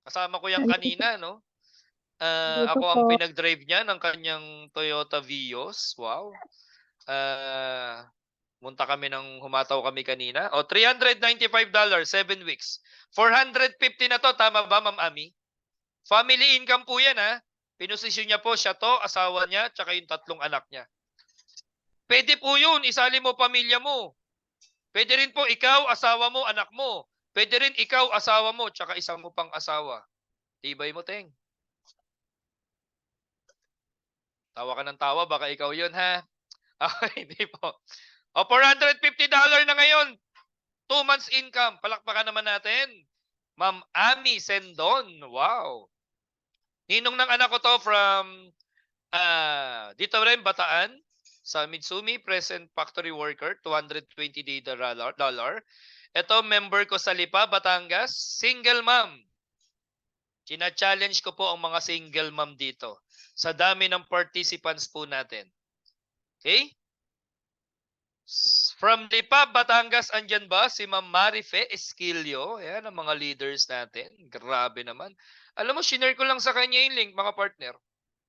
Kasama ko yan kanina, no? Ako ang pinag-drive niya ng kanyang Toyota Vios. Wow. Humataw kami kanina. $395, 7 weeks. 450 na to, tama ba, Ma'am Ami? Family income po yan, ha? Pinosisyon niya po, siya to, asawa niya, tsaka yung 3 anak niya. Pwede po yun, isali mo pamilya mo. Pwede rin po ikaw, asawa mo, anak mo. Pwede rin ikaw, asawa mo, tsaka isang mo pang asawa. Tibay mo, Teng. Tawa ka ng tawa, baka ikaw yun, ha? Hindi po. $450 na ngayon. 2 months income. Palakpakan naman natin. Ma'am Ami Sendon. Wow. Ninong ng anak ko to from dito rin, Bataan. Sa Mitsumi, present factory worker, $220. Ito, member ko sa Lipa, Batangas. Single mom. China-challenge ko po ang mga single mom dito. Sa dami ng participants po natin. Okay? From Lipa, Batangas, andyan ba si Ma'am Marife Esquilio? Ayan, ang mga leaders natin. Grabe naman. Alam mo, shinare ko lang sa kanya yung link, mga partner.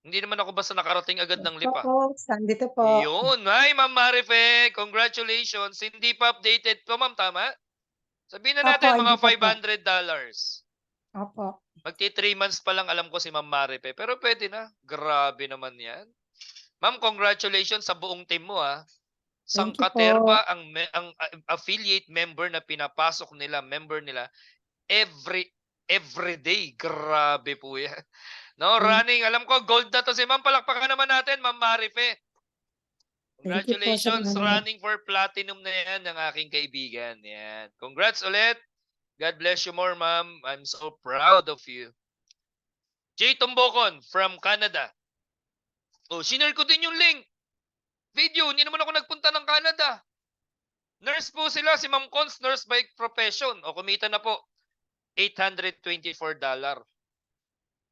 Hindi naman ako basta nakarating agad ng Lipa. Po, sandito po. Yun. Hi, Ma'am Marife. Congratulations. Hindi pa updated po, ma'am. Tama? Sabihin na natin, Opo, mga hindi pa po. $500. Opo. Magti 3 months pa lang alam ko si Ma'am Marife. Pero pwede na. Grabe naman yan. Ma'am, congratulations sa buong team mo, ha. Thank you po. Sangkaterba ang affiliate member na pinapasok nila, member nila every day. Grabe po 'yan. No, running. Alam ko gold na to si Ma'am. Palakpakan naman natin, Ma'am Marife. Thank you po, Congratulations, Sir. running for platinum na 'yan ng aking kaibigan. Yan. Congrats ulit. God bless you more, Ma'am. I'm so proud of you. Jay Tumbokon from Canada. Oh, sinare ko din yung link. Video, hindi naman ako nagpunta ng Canada. Nurse po sila, si Ma'am Cons, nurse by profession. O kumita na po, $824.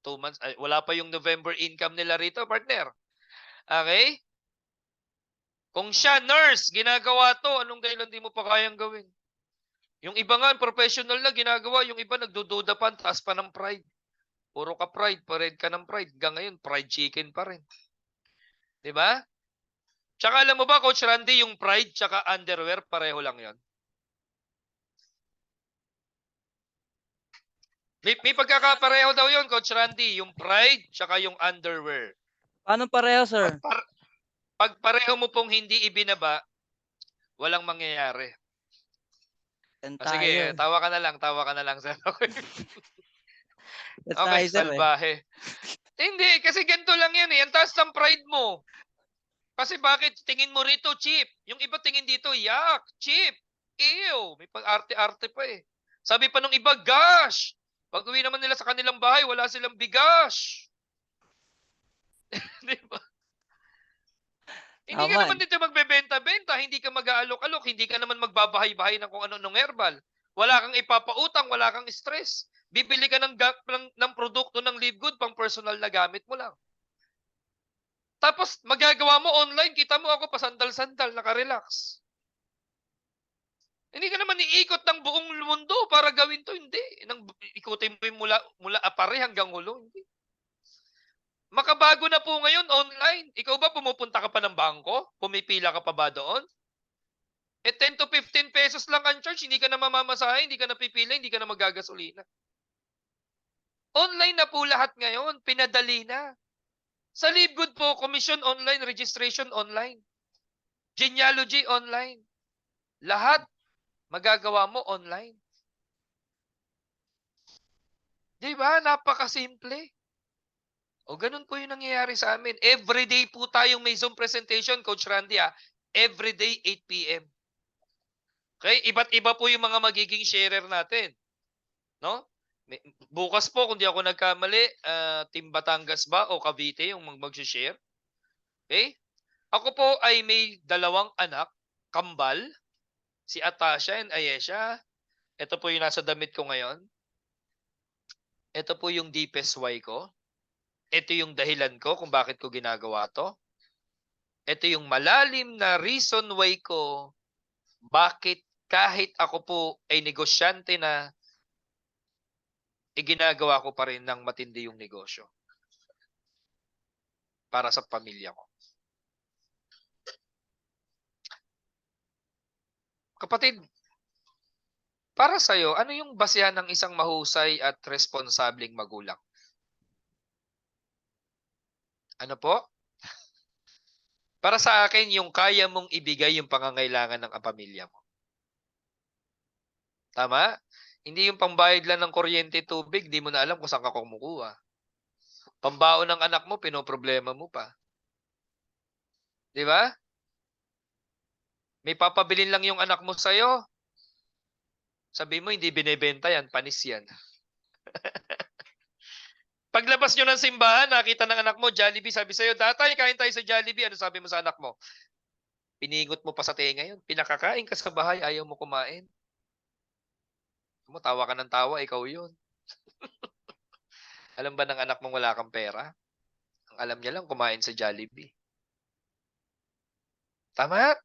2 months, ay, wala pa yung November income nila rito, partner. Okay? Kung siya, nurse, ginagawa to, anong dahilan di mo pa kayang gawin? Yung iba nga, professional na ginagawa, yung iba nagdududa pa, taas pa ng pride. Puro ka pride, parade ka ng pride. Hanggang ngayon, fried chicken pa rin. Diba? Tsaka alam mo ba, Coach Randy, yung pride tsaka underwear, pareho lang yon. May pagkakapareho daw yon, Coach Randy, yung pride tsaka yung underwear. Paano pareho, sir? Pag pareho mo pong hindi ibinaba, walang mangyayari. Yan Sige, tayo. tawa ka na lang, sir. Yan Okay, tayo, sir. salbahe. Hindi, kasi ganito lang yan eh. Ang taas ng pride mo. Kasi bakit? Tingin mo rito, cheap. Yung iba tingin dito, yak, cheap. Ew, may pag-arte-arte pa eh. Sabi pa nung iba, gosh. Pag uwi naman nila sa kanilang bahay, wala silang bigas. Di ba? Hindi ka Tama. naman dito magbebenta-benta, hindi ka mag-aalok-alok, hindi ka naman magbabahay-bahay ng kung ano-anong herbal. Wala kang ipapautang, wala kang stress. Bibili ka ng produkto ng Live Good pang personal na gamit mo lang. Tapos magagawa mo online, kita mo ako pasandal-sandal, naka-relax. Hindi ka naman iikot ng buong mundo para gawin to, hindi. Ikutin mo yung mula apare hanggang ulo, hindi. Makabago na po ngayon online. Ikaw ba pumupunta ka pa ng bangko? Pumipila ka pa ba doon? 10 to 15 pesos lang ang charge, hindi ka na mamamasahe, hindi ka na pipila, hindi ka na magagasolina. Online na po lahat ngayon, pinadali na. Sa Live Good po, commission online, registration online. Genealogy online. Lahat magagawa mo online. Di ba? Napakasimple. O ganun po yung nangyayari sa amin. Everyday po tayong may Zoom presentation, Coach Randy. Everyday 8 p.m. Okay? Iba't iba po yung mga magiging sharer natin. No? Bukas po, kung di ako nagkamali, Team Batangas ba o Cavite yung mag-share? Okay? Ako po ay may 2 anak, kambal, si Atasha and Ayesha. Ito po yung nasa damit ko ngayon. Ito po yung deepest why ko. Ito yung dahilan ko kung bakit ko ginagawa to. Ito yung malalim na reason why ko bakit kahit ako po ay negosyante na, ginagawa ko pa rin ng matindi yung negosyo para sa pamilya ko. Kapatid, para sa'yo, ano yung basehan ng isang mahusay at responsableng magulang? Ano po? Para sa akin, yung kaya mong ibigay yung pangangailangan ng pamilya mo. Tama? Hindi yung pambayad lang ng kuryente, tubig, di mo na alam kung saan ka kumukuha. Pambaon ng anak mo, pinoproblema mo pa. Di ba? May papabilin lang yung anak mo sa'yo. Sabi mo, hindi binebenta yan, panis yan. Paglabas nyo ng simbahan, nakita ng anak mo, Jollibee, sabi sa'yo, tatay, kain tayo sa Jollibee. Ano sabi mo sa anak mo? Piningot mo pa sa tenga yun. Pinakakain ka sa bahay, ayaw mo kumain. Tawa ka ng tawa, ikaw yun. Alam ba ng anak mong wala kang pera? Ang alam niya lang, kumain sa Jollibee. Tama?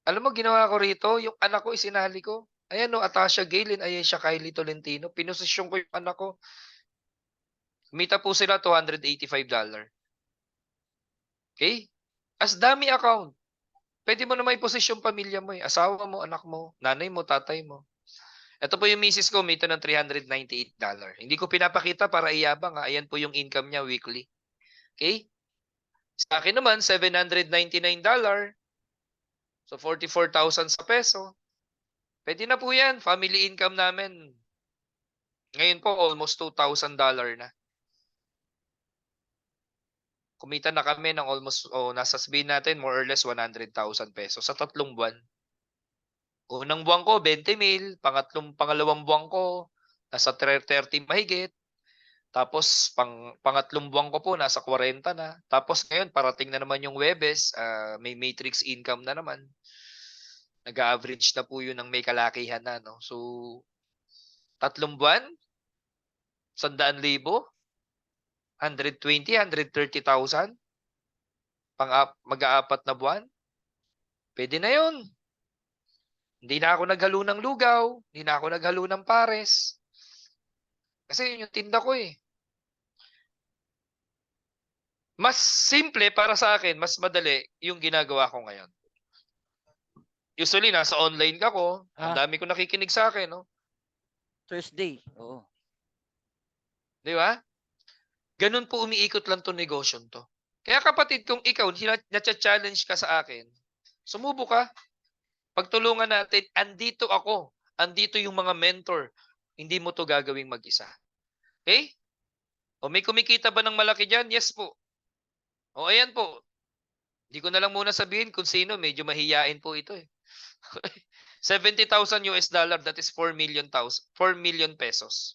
Alam mo, ginawa ko rito, yung anak ko, isinali ko. Ayan no, Atasha Galen, ayan siya, Kylie Tolentino. Pinosisyon ko yung anak ko. Kumita po sila $285. Okay? As dami account. Pwede mo na may posisyon pamilya mo eh. Asawa mo, anak mo, nanay mo, tatay mo. Ito po yung misis ko, kumita ng $398. Hindi ko pinapakita para iyabang ha. Ayan po yung income niya weekly. Okay? Sa akin naman, $799. So, 44,000 sa peso. Pwede na po yan. Family income namin. Ngayon po, almost $2,000 na. Kumita na kami ng almost, nasa sabihin natin, more or less 100,000 pesos sa 3 buwan. Unang buwan ko, 20 mil. Pangalawang buwan ko, nasa 30 mahigit. Tapos, pangatlong buwan ko po, nasa 40 na. Tapos ngayon, parating na naman yung Webes. May matrix income na naman. Nag-average na po yun ng may kalakihan na. No? So, 3 buwan, 100,000, 120, 130,000. Mag-aapat na buwan. Pwede na yun. Hindi na ako naghalo ng lugaw. Hindi na ako naghalo ng pares. Kasi yun yung tinda ko eh. Mas simple para sa akin, mas madali yung ginagawa ko ngayon. Usually, nasa online ka ko. Ang dami ko nakikinig sa akin, no? Thursday. Oo. Di ba? Ganun po umiikot lang to negosyo to. Kaya kapatid, kung ikaw na-challenge ka sa akin, sumubo ka. Pagtulungan natin, andito ako. Andito yung mga mentor. Hindi mo to gagawing mag-isa. Okay? O may kumikita ba ng malaki dyan? Yes po. O ayan po. Hindi ko na lang muna sabihin kung sino. Medyo mahiyain po ito eh. 70,000 US dollar, that is 4 million pesos.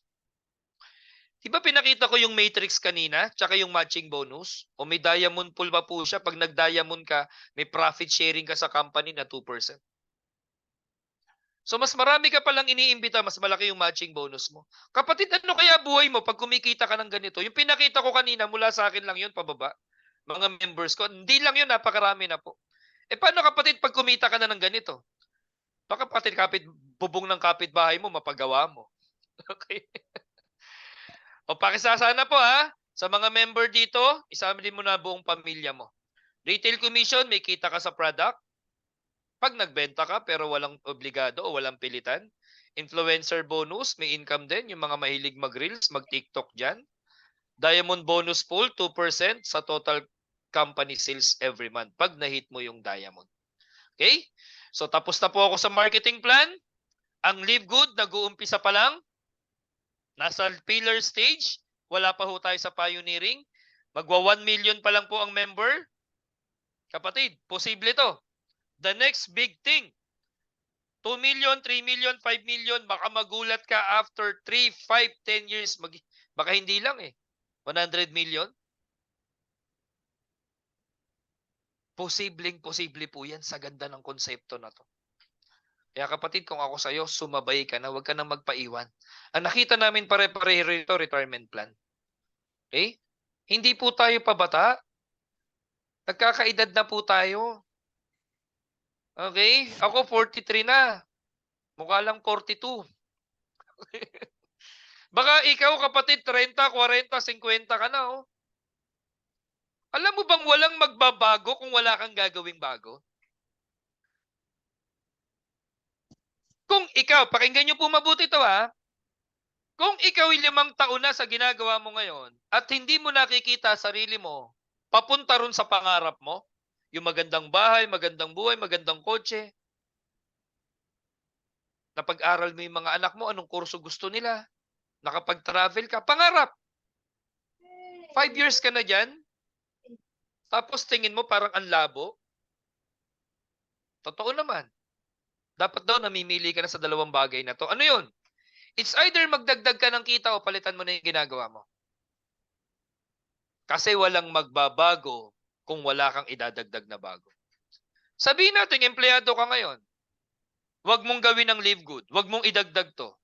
Di ba pinakita ko yung matrix kanina, tsaka yung matching bonus? O may diamond pool pa po siya. Pag nag-diamond ka, may profit sharing ka sa company na 2%. So mas marami ka palang iniimbita, mas malaki yung matching bonus mo. Kapatid, ano kaya buhay mo pag kumikita ka ng ganito? Yung pinakita ko kanina, mula sa akin lang yun, pababa. Mga members ko, hindi lang yun, napakarami na po. Eh paano kapatid pag kumita ka na ng ganito? Baka kapatid, bubong ng kapitbahay mo, mapagawa mo. Okay? O pakisasana po ha, sa mga member dito, isama din mo na buong pamilya mo. Retail commission, may kita ka sa product. Pag nagbenta ka pero walang obligado o walang pilitan. Influencer bonus, may income din. Yung mga mahilig mag-reels, mag-TikTok dyan. Diamond bonus pool, 2% sa total company sales every month pag na-hit mo yung diamond. Okay? So tapos na po ako sa marketing plan. Ang Live Good, nag-uumpisa pa lang. Nasa pillar stage. Wala pa ho tayo sa pioneering. Magwa 1 million pa lang po ang member. Kapatid, posible to. The next big thing, 2 million, 3 million, 5 million, baka magulat ka after 3, 5, 10 years, baka hindi lang eh, 100 million. Posible po yan sa ganda ng konsepto na to. Kaya kapatid, kung ako sa'yo, sumabay ka na, huwag ka nang magpaiwan. Ang nakita namin pare-pareho rito, retirement plan. Okay? Hindi po tayo pabata. Nagkakaedad na po tayo. Okay? Ako 43 na. Mukha lang 42. Baka ikaw kapatid 30, 40, 50 ka na oh. Alam mo bang walang magbabago kung wala kang gagawing bago? Kung ikaw, pakinggan niyo po mabuti to ha. Kung ikaw ay 5 taon na sa ginagawa mo ngayon at hindi mo nakikita sarili mo papunta ron sa pangarap mo, yung magandang bahay, magandang buhay, magandang kotse, napag-aral mo yung mga anak mo, anong kurso gusto nila, nakapag-travel ka, pangarap. 5 years ka na dyan, tapos tingin mo parang ang labo. Totoo naman. Dapat daw namimili ka na sa 2 bagay na to. Ano yun? It's either magdagdag ka ng kita o palitan mo na yung ginagawa mo. Kasi walang magbabago kung wala kang idadagdag na bago. Sabihin natin, empleyado ka ngayon. Huwag mong gawin ng Live Good. Huwag mong idagdag to.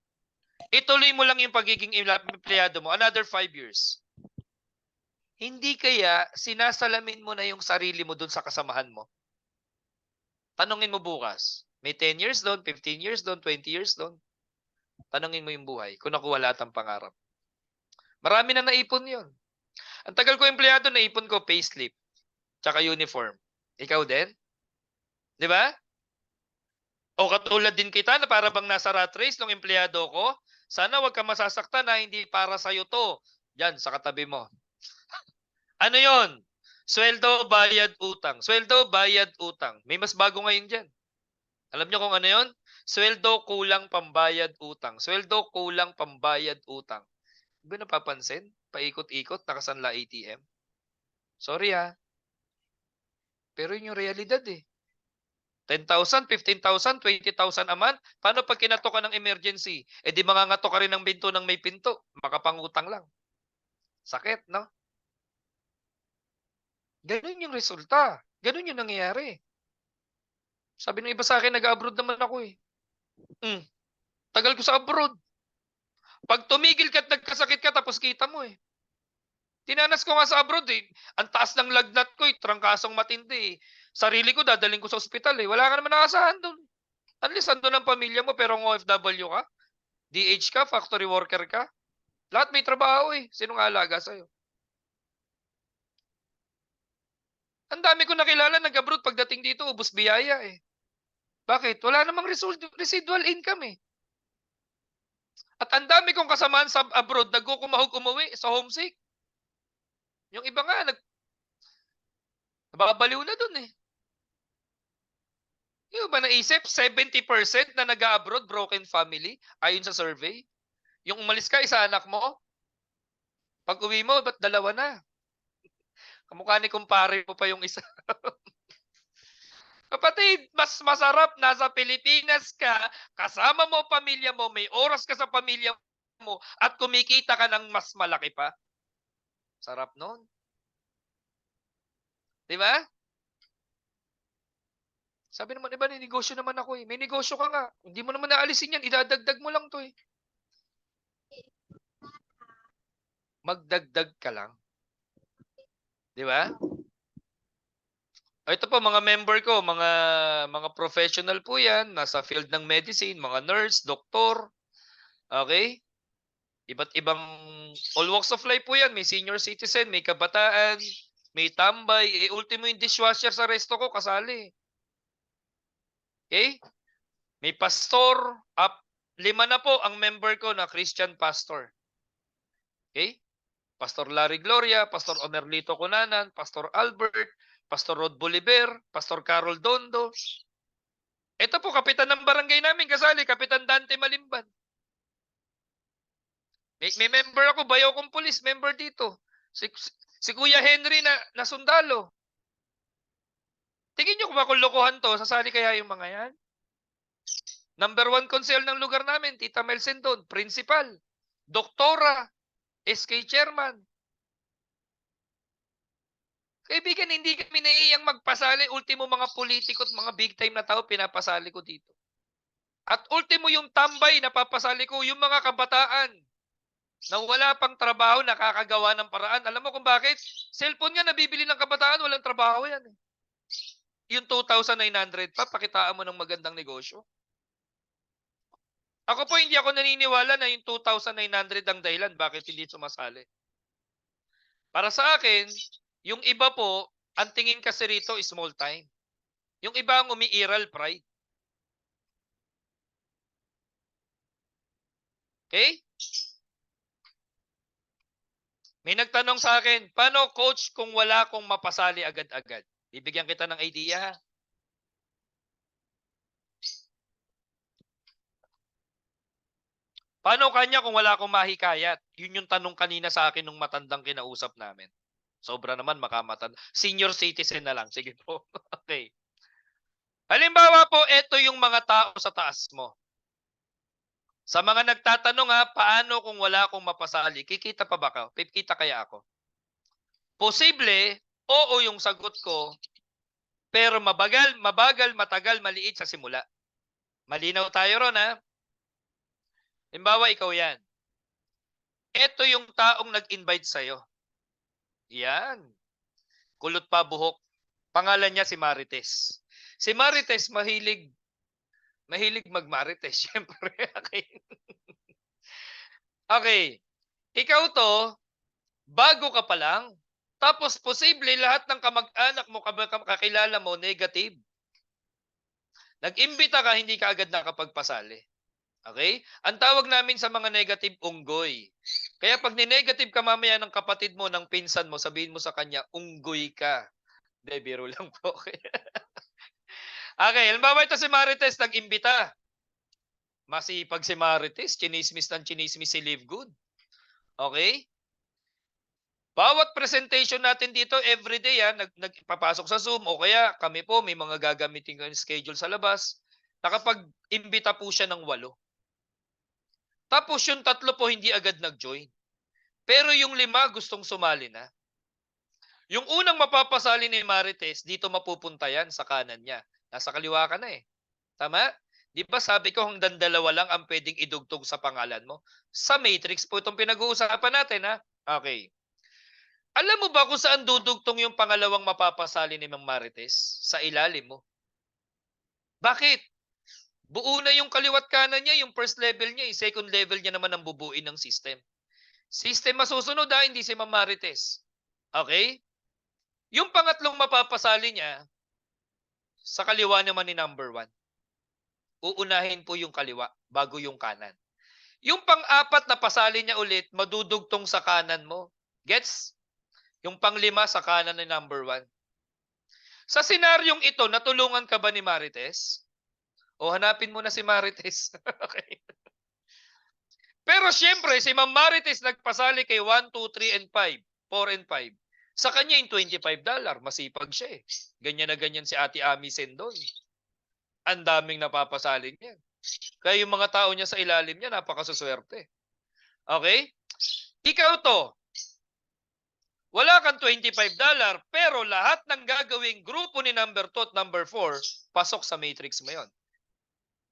Ituloy mo lang yung pagiging empleyado mo. Another 5 years. Hindi kaya sinasalamin mo na yung sarili mo dun sa kasamahan mo? Tanungin mo bukas. May 10 years doon, 15 years doon, 20 years doon. Tanungin mo yung buhay kung nakuha lahat ang pangarap. Marami na naipon yon. Ang tagal ko empleyado, naipon ko payslip, tsaka uniform. Ikaw din? Di ba? O katulad din kita na para bang nasa rat race ng empleyado ko, sana wag ka masasaktan na hindi para sa'yo to. Yan, sa katabi mo. Ano yon? Sweldo, bayad, utang. Sweldo, bayad, utang. May mas bago ngayon dyan. Alam niyo kung ano yon? Sweldo, kulang, pambayad, utang. Sweldo, kulang, pambayad, utang. Di ba napapansin? Paikot-ikot, nakasanla ATM. Sorry ha. Pero yun yung realidad eh. 10,000, 15,000, 20,000 a month. Paano pag kinato ka ng emergency? Eh di mangangato ka rin ng pinto ng may pinto. Makapangutang lang. Sakit, no? Ganun yung resulta. Ganun yung nangyayari. Sabi ng iba sa akin, nag-abroad naman ako eh. Tagal ko sa abroad. Pag tumigil ka at nagkasakit ka, tapos kita mo eh. Tinanas ko nga sa abroad eh. Ang taas ng lagnat ko eh. Trangkasong matindi eh. Sarili ko, dadaling ko sa ospital eh. Wala ka naman nakasahan doon. At least andun ang pamilya mo, pero kung OFW ka, DH ka, factory worker ka, lahat may trabaho eh. Sinong alaga sa'yo? Ang dami ko nakilala nag-abroad, pagdating dito, ubos biyaya eh. Bakit? Wala namang residual income eh. At ang dami kong kasamaan sa abroad, nagkukumahog umuwi sa homesick. Yung iba nga, nababaliw na dun eh. Yung ba naisip, 70% na nag-abroad, broken family, ayon sa survey. Yung umalis ka, isa anak mo. Pag uwi mo, ba't dalawa na? Kamukha ni kumpare mo pa yung isa. Kapatid, mas masarap nasa Pilipinas ka, kasama mo pamilya mo, may oras ka sa pamilya mo, at kumikita ka ng mas malaki pa. Sarap nun. Di ba? Sabi naman, iba, negosyo naman ako eh. May negosyo ka nga. Hindi mo naman naalisin yan. Idadagdag mo lang to eh. Magdagdag ka lang. Di ba? Ito po, mga member ko, mga professional po yan. Nasa field ng medicine, mga nurse, doktor. Okay? Iba't ibang, all walks of life po yan. May senior citizen, may kabataan, may tambay. Ultimo yung dishwasher sa resto ko, kasali. Okay? May pastor, 5 na po ang member ko na Christian pastor. Okay? Pastor Larry Gloria, Pastor Omerlito Cunanan, Pastor Albert, Pastor Rod Bolivar, Pastor Carol Dondo. Ito po, kapitan ng barangay namin, kasali, Kapitan Dante Malimban. May member ako, bayaw kong pulis, member dito. Si Kuya Henry na sundalo. Tingin nyo kung lokohan to, sasali kaya yung mga yan? Number 1 konsel ng lugar namin, Tita Mel Sendon, principal, doktora, SK chairman. Kaibigan, hindi kami naiiyang magpasali. Ultimo mga politiko at mga big time na tao, pinapasali ko dito. At ultimo yung tambay, napapasali ko, yung mga kabataan na wala pang trabaho, nakakagawa ng paraan. Alam mo kung bakit? Cellphone nga nabibili ng kabataan, walang trabaho yan. Yung 2,900 pa, pakitaan mo ng magandang negosyo. Ako po, hindi ako naniniwala na yung 2,900 ang dahilan bakit hindi sumasali. Para sa akin, yung iba po, ang tingin kasi rito is small time. Yung iba ang umiiral pride. Okay? May nagtanong sa akin, paano coach kung wala akong mapasali agad-agad? Bibigyan kita ng idea ha. Paano kanya kung wala akong mahikayat? Yun yung tanong kanina sa akin nung matandang kinausap namin. Sobra naman makamatanda. Senior citizen na lang. Sige po. Okay. Halimbawa po, ito yung mga tao sa taas mo. Sa mga nagtatanong ha, paano kung wala akong mapasali? Kikita pa ba ako? Kikita kaya ako? Posible, oo yung sagot ko, pero mabagal, matagal, maliit sa simula. Malinaw tayo ron ha? Halimbawa, ikaw yan. Ito yung taong nag-invite sa'yo. Yan. Kulot pa buhok. Pangalan niya si Marites. Si Marites mahilig magmarites, syempre. Okay. Okay. Ikaw to, bago ka pa lang, tapos posible lahat ng kamag-anak mo, kakilala mo, negative. Nag-imbita ka, hindi ka agad nakapagpasali. Okay? Ang tawag namin sa mga negative, unggoy. Kaya pag ni-negative ka mamaya ng kapatid mo, ng pinsan mo, sabihin mo sa kanya, unggoy ka. Hindi, biro lang po. Okay, halimbawa ito si Marites, nag-imbita. Masipag si Marites, chinismis ng chinismis si Live Good. Okay? Bawat presentation natin dito, everyday nagpapasok sa Zoom o kaya kami po, may mga gagamitin kami schedule sa labas. Nakapag-imbita po siya ng 8. Tapos yung 3 po hindi agad nag-join. Pero yung 5 gustong sumali na. Yung unang mapapasali ni Marites, dito mapupunta yan sa kanan niya. Nasa kaliwa ka na eh. Tama? Di ba sabi ko hanggang 2 lang ang pwedeng idugtog sa pangalan mo? Sa matrix po itong pinag-uusapan natin ha. Okay. Alam mo ba kung saan dudugtong yung pangalawang mapapasali ni Mang Marites? Sa ilalim mo. Bakit? Buo na yung kaliwat kanan niya, yung first level niya, yung second level niya naman ang bubuin ng system. System masusunod hindi si Mang Marites. Okay? Yung pangatlong mapapasali niya, sa kaliwa naman ni number 1. Uunahin po yung kaliwa bago yung kanan. Yung pang-4 na pasali niya ulit, madudugtong sa kanan mo. Gets? Yung pang-5 sa kanan ni number 1. Sa senaryong ito, natulungan ka ba ni Marites? O hanapin mo na si Marites. Okay. Pero syempre, si Ma'am Marites nagpasali kay 1, 2, 3, and 5. 4 and 5. Sa kanya yung $25. Masipag siya eh. Ganyan na ganyan si Ate Ami Sendon. Ang daming napapasali niya. Kaya yung mga tao niya sa ilalim niya, napakasuswerte. Okay? Ikaw to, wala kang $25, pero lahat ng gagawing grupo ni number 2 at number 4, pasok sa matrix mo yon.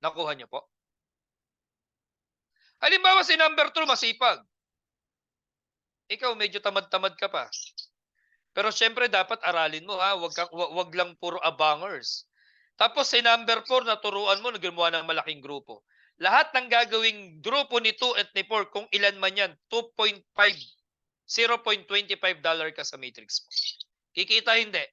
Nakuha niyo po? Halimbawa si number 2 masipag. Ikaw medyo tamad-tamad ka pa. Pero syempre dapat aralin mo wag lang puro abangers. Tapos si number 4 naturuan mo, gumawa ng malaking grupo. Lahat ng gagawing grupo ni 2 at ni 4, kung ilan man yan, 2.5, $0.25 ka sa matrix mo. Kikita hindi.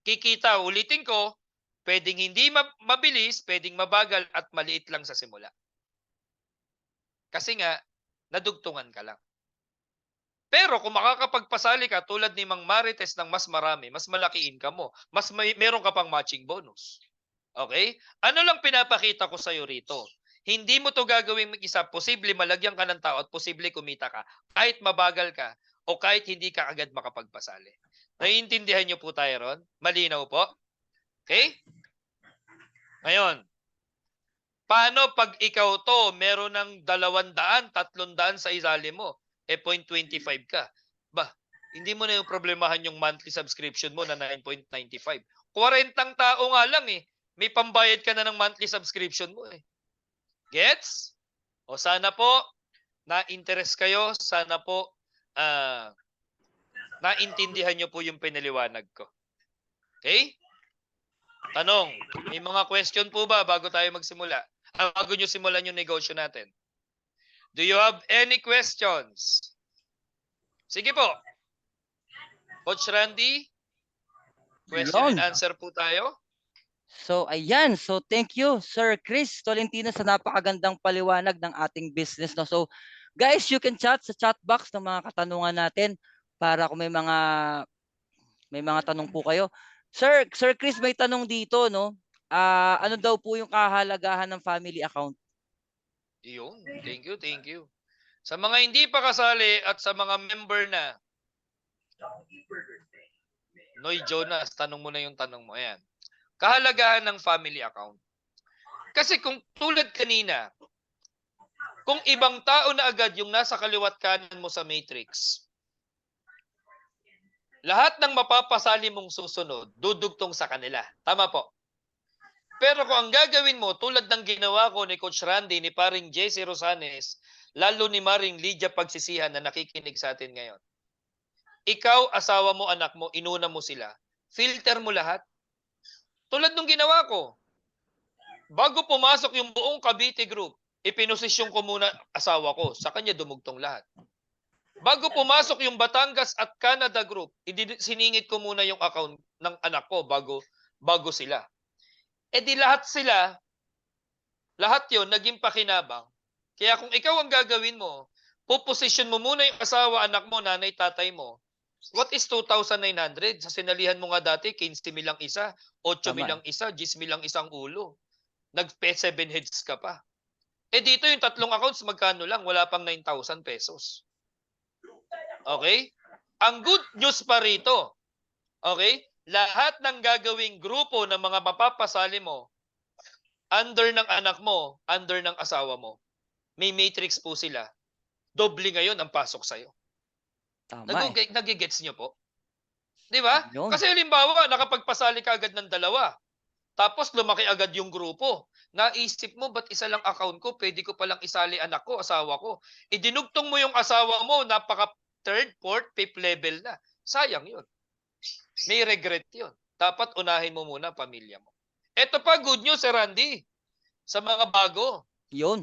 Kikita, ulitin ko, pwedeng hindi mabilis, pwedeng mabagal at maliit lang sa simula. Kasi nga, nadugtungan ka lang. Pero kung makakapagpasali ka tulad ni Mang Marites ng mas marami, mas malaki income mo, meron ka pang matching bonus. Okay? Ano lang pinapakita ko sa'yo rito? Hindi mo to gagawin mag-isa. Posible malagyan ka ng tao at posible kumita ka. Kahit mabagal ka o kahit hindi ka agad makapagpasali. Naiintindihan niyo po tayo ron? Malinaw po? Okay? Ngayon, paano pag ikaw to, meron ng 200, 300 sa ilalim mo? 0.25 ka. Ba, hindi mo na yung problemahan yung monthly subscription mo na 9.95. 40 tao nga lang eh. May pambayad ka na ng monthly subscription mo eh. Gets? O sana po, na-interest kayo. Sana po, naintindihan nyo po yung pinaliwanag ko. Okay? Tanong, may mga question po ba bago tayo magsimula? Bago nyo simulan yung negosyo natin? Do you have any questions? Sige po. Coach Randy, question and answer po tayo. So, ayan. So, thank you, Sir Chris Tolentino, sa napakagandang paliwanag ng ating business. No? So, guys, you can chat sa chat box ng mga katanungan natin para kung may mga tanong po kayo. Sir Chris, may tanong dito, no? Ano daw po yung kahalagahan ng family account? Yun. Thank you. Sa mga hindi pa kasali at sa mga member na, Noy Jonas, tanong mo na yung tanong mo. Ayan. Kahalagahan ng family account. Kasi kung tulad kanina, kung ibang tao na agad yung nasa kaliwat kanan mo sa matrix, lahat ng mapapasali mong susunod, dudugtong sa kanila. Tama po. Pero kung ang gagawin mo, tulad ng ginawa ko ni Coach Randy, ni paring JC Rosanes, lalo ni Maring Lydia Pagsisihan na nakikinig sa atin ngayon. Ikaw, asawa mo, anak mo, inuna mo sila. Filter mo lahat. Tulad nung ginawa ko. Bago pumasok yung buong Cavite Group, ipinosisyon ko muna asawa ko. Sa kanya dumugtong lahat. Bago pumasok yung Batangas at Canada Group, siningit ko muna yung account ng anak ko bago sila. Eh di lahat yon naging pakinabang. Kaya kung ikaw ang gagawin mo, puposisyon mo muna yung asawa, anak mo, nanay, tatay mo. What is 2,900? Sa sinalihan mo nga dati, 15 milang isa, 8 milang isa, 10 milang isang ulo. Nag-7 heads ka pa. Eh dito yung tatlong accounts, magkano lang? Wala pang 9,000 pesos. Okay? Ang good news pa rito, okay? Lahat ng gagawing grupo ng mga mapapasali mo, under ng anak mo, under ng asawa mo, may matrix po sila. Doble ngayon ang pasok sa'yo. Tama eh. Nagigets nyo po? Di ba? Yun. Kasi halimbawa, nakapagpasali ka agad ng dalawa. Tapos lumaki agad yung grupo. Naisip mo, ba't isa lang account ko? Pwede ko palang isali anak ko, asawa ko. Idinugtong mo yung asawa mo, napaka third, fourth, fifth level na. Sayang yun. May regret yun. Dapat unahin mo muna pamilya mo. Ito pa, good news, Sir Randy. Sa mga bago. Yun.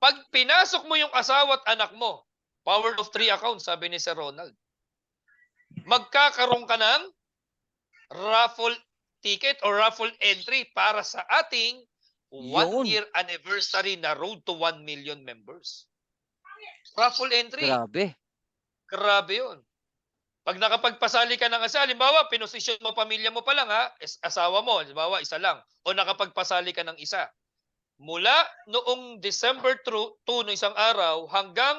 Pag pinasok mo yung asawa at anak mo, power of 3 accounts, sabi ni Sir Ronald, magkakaroon ka ng raffle ticket or raffle entry para sa ating 1-year anniversary na Road to 1 Million members. Raffle entry. Grabe. Grabe yun. Pag nakapagpasali ka ng asa, halimbawa, pinosisyon mo pamilya mo pa lang ha, asawa mo, halimbawa, isa lang, o nakapagpasali ka ng isa. Mula noong December 2 no isang araw hanggang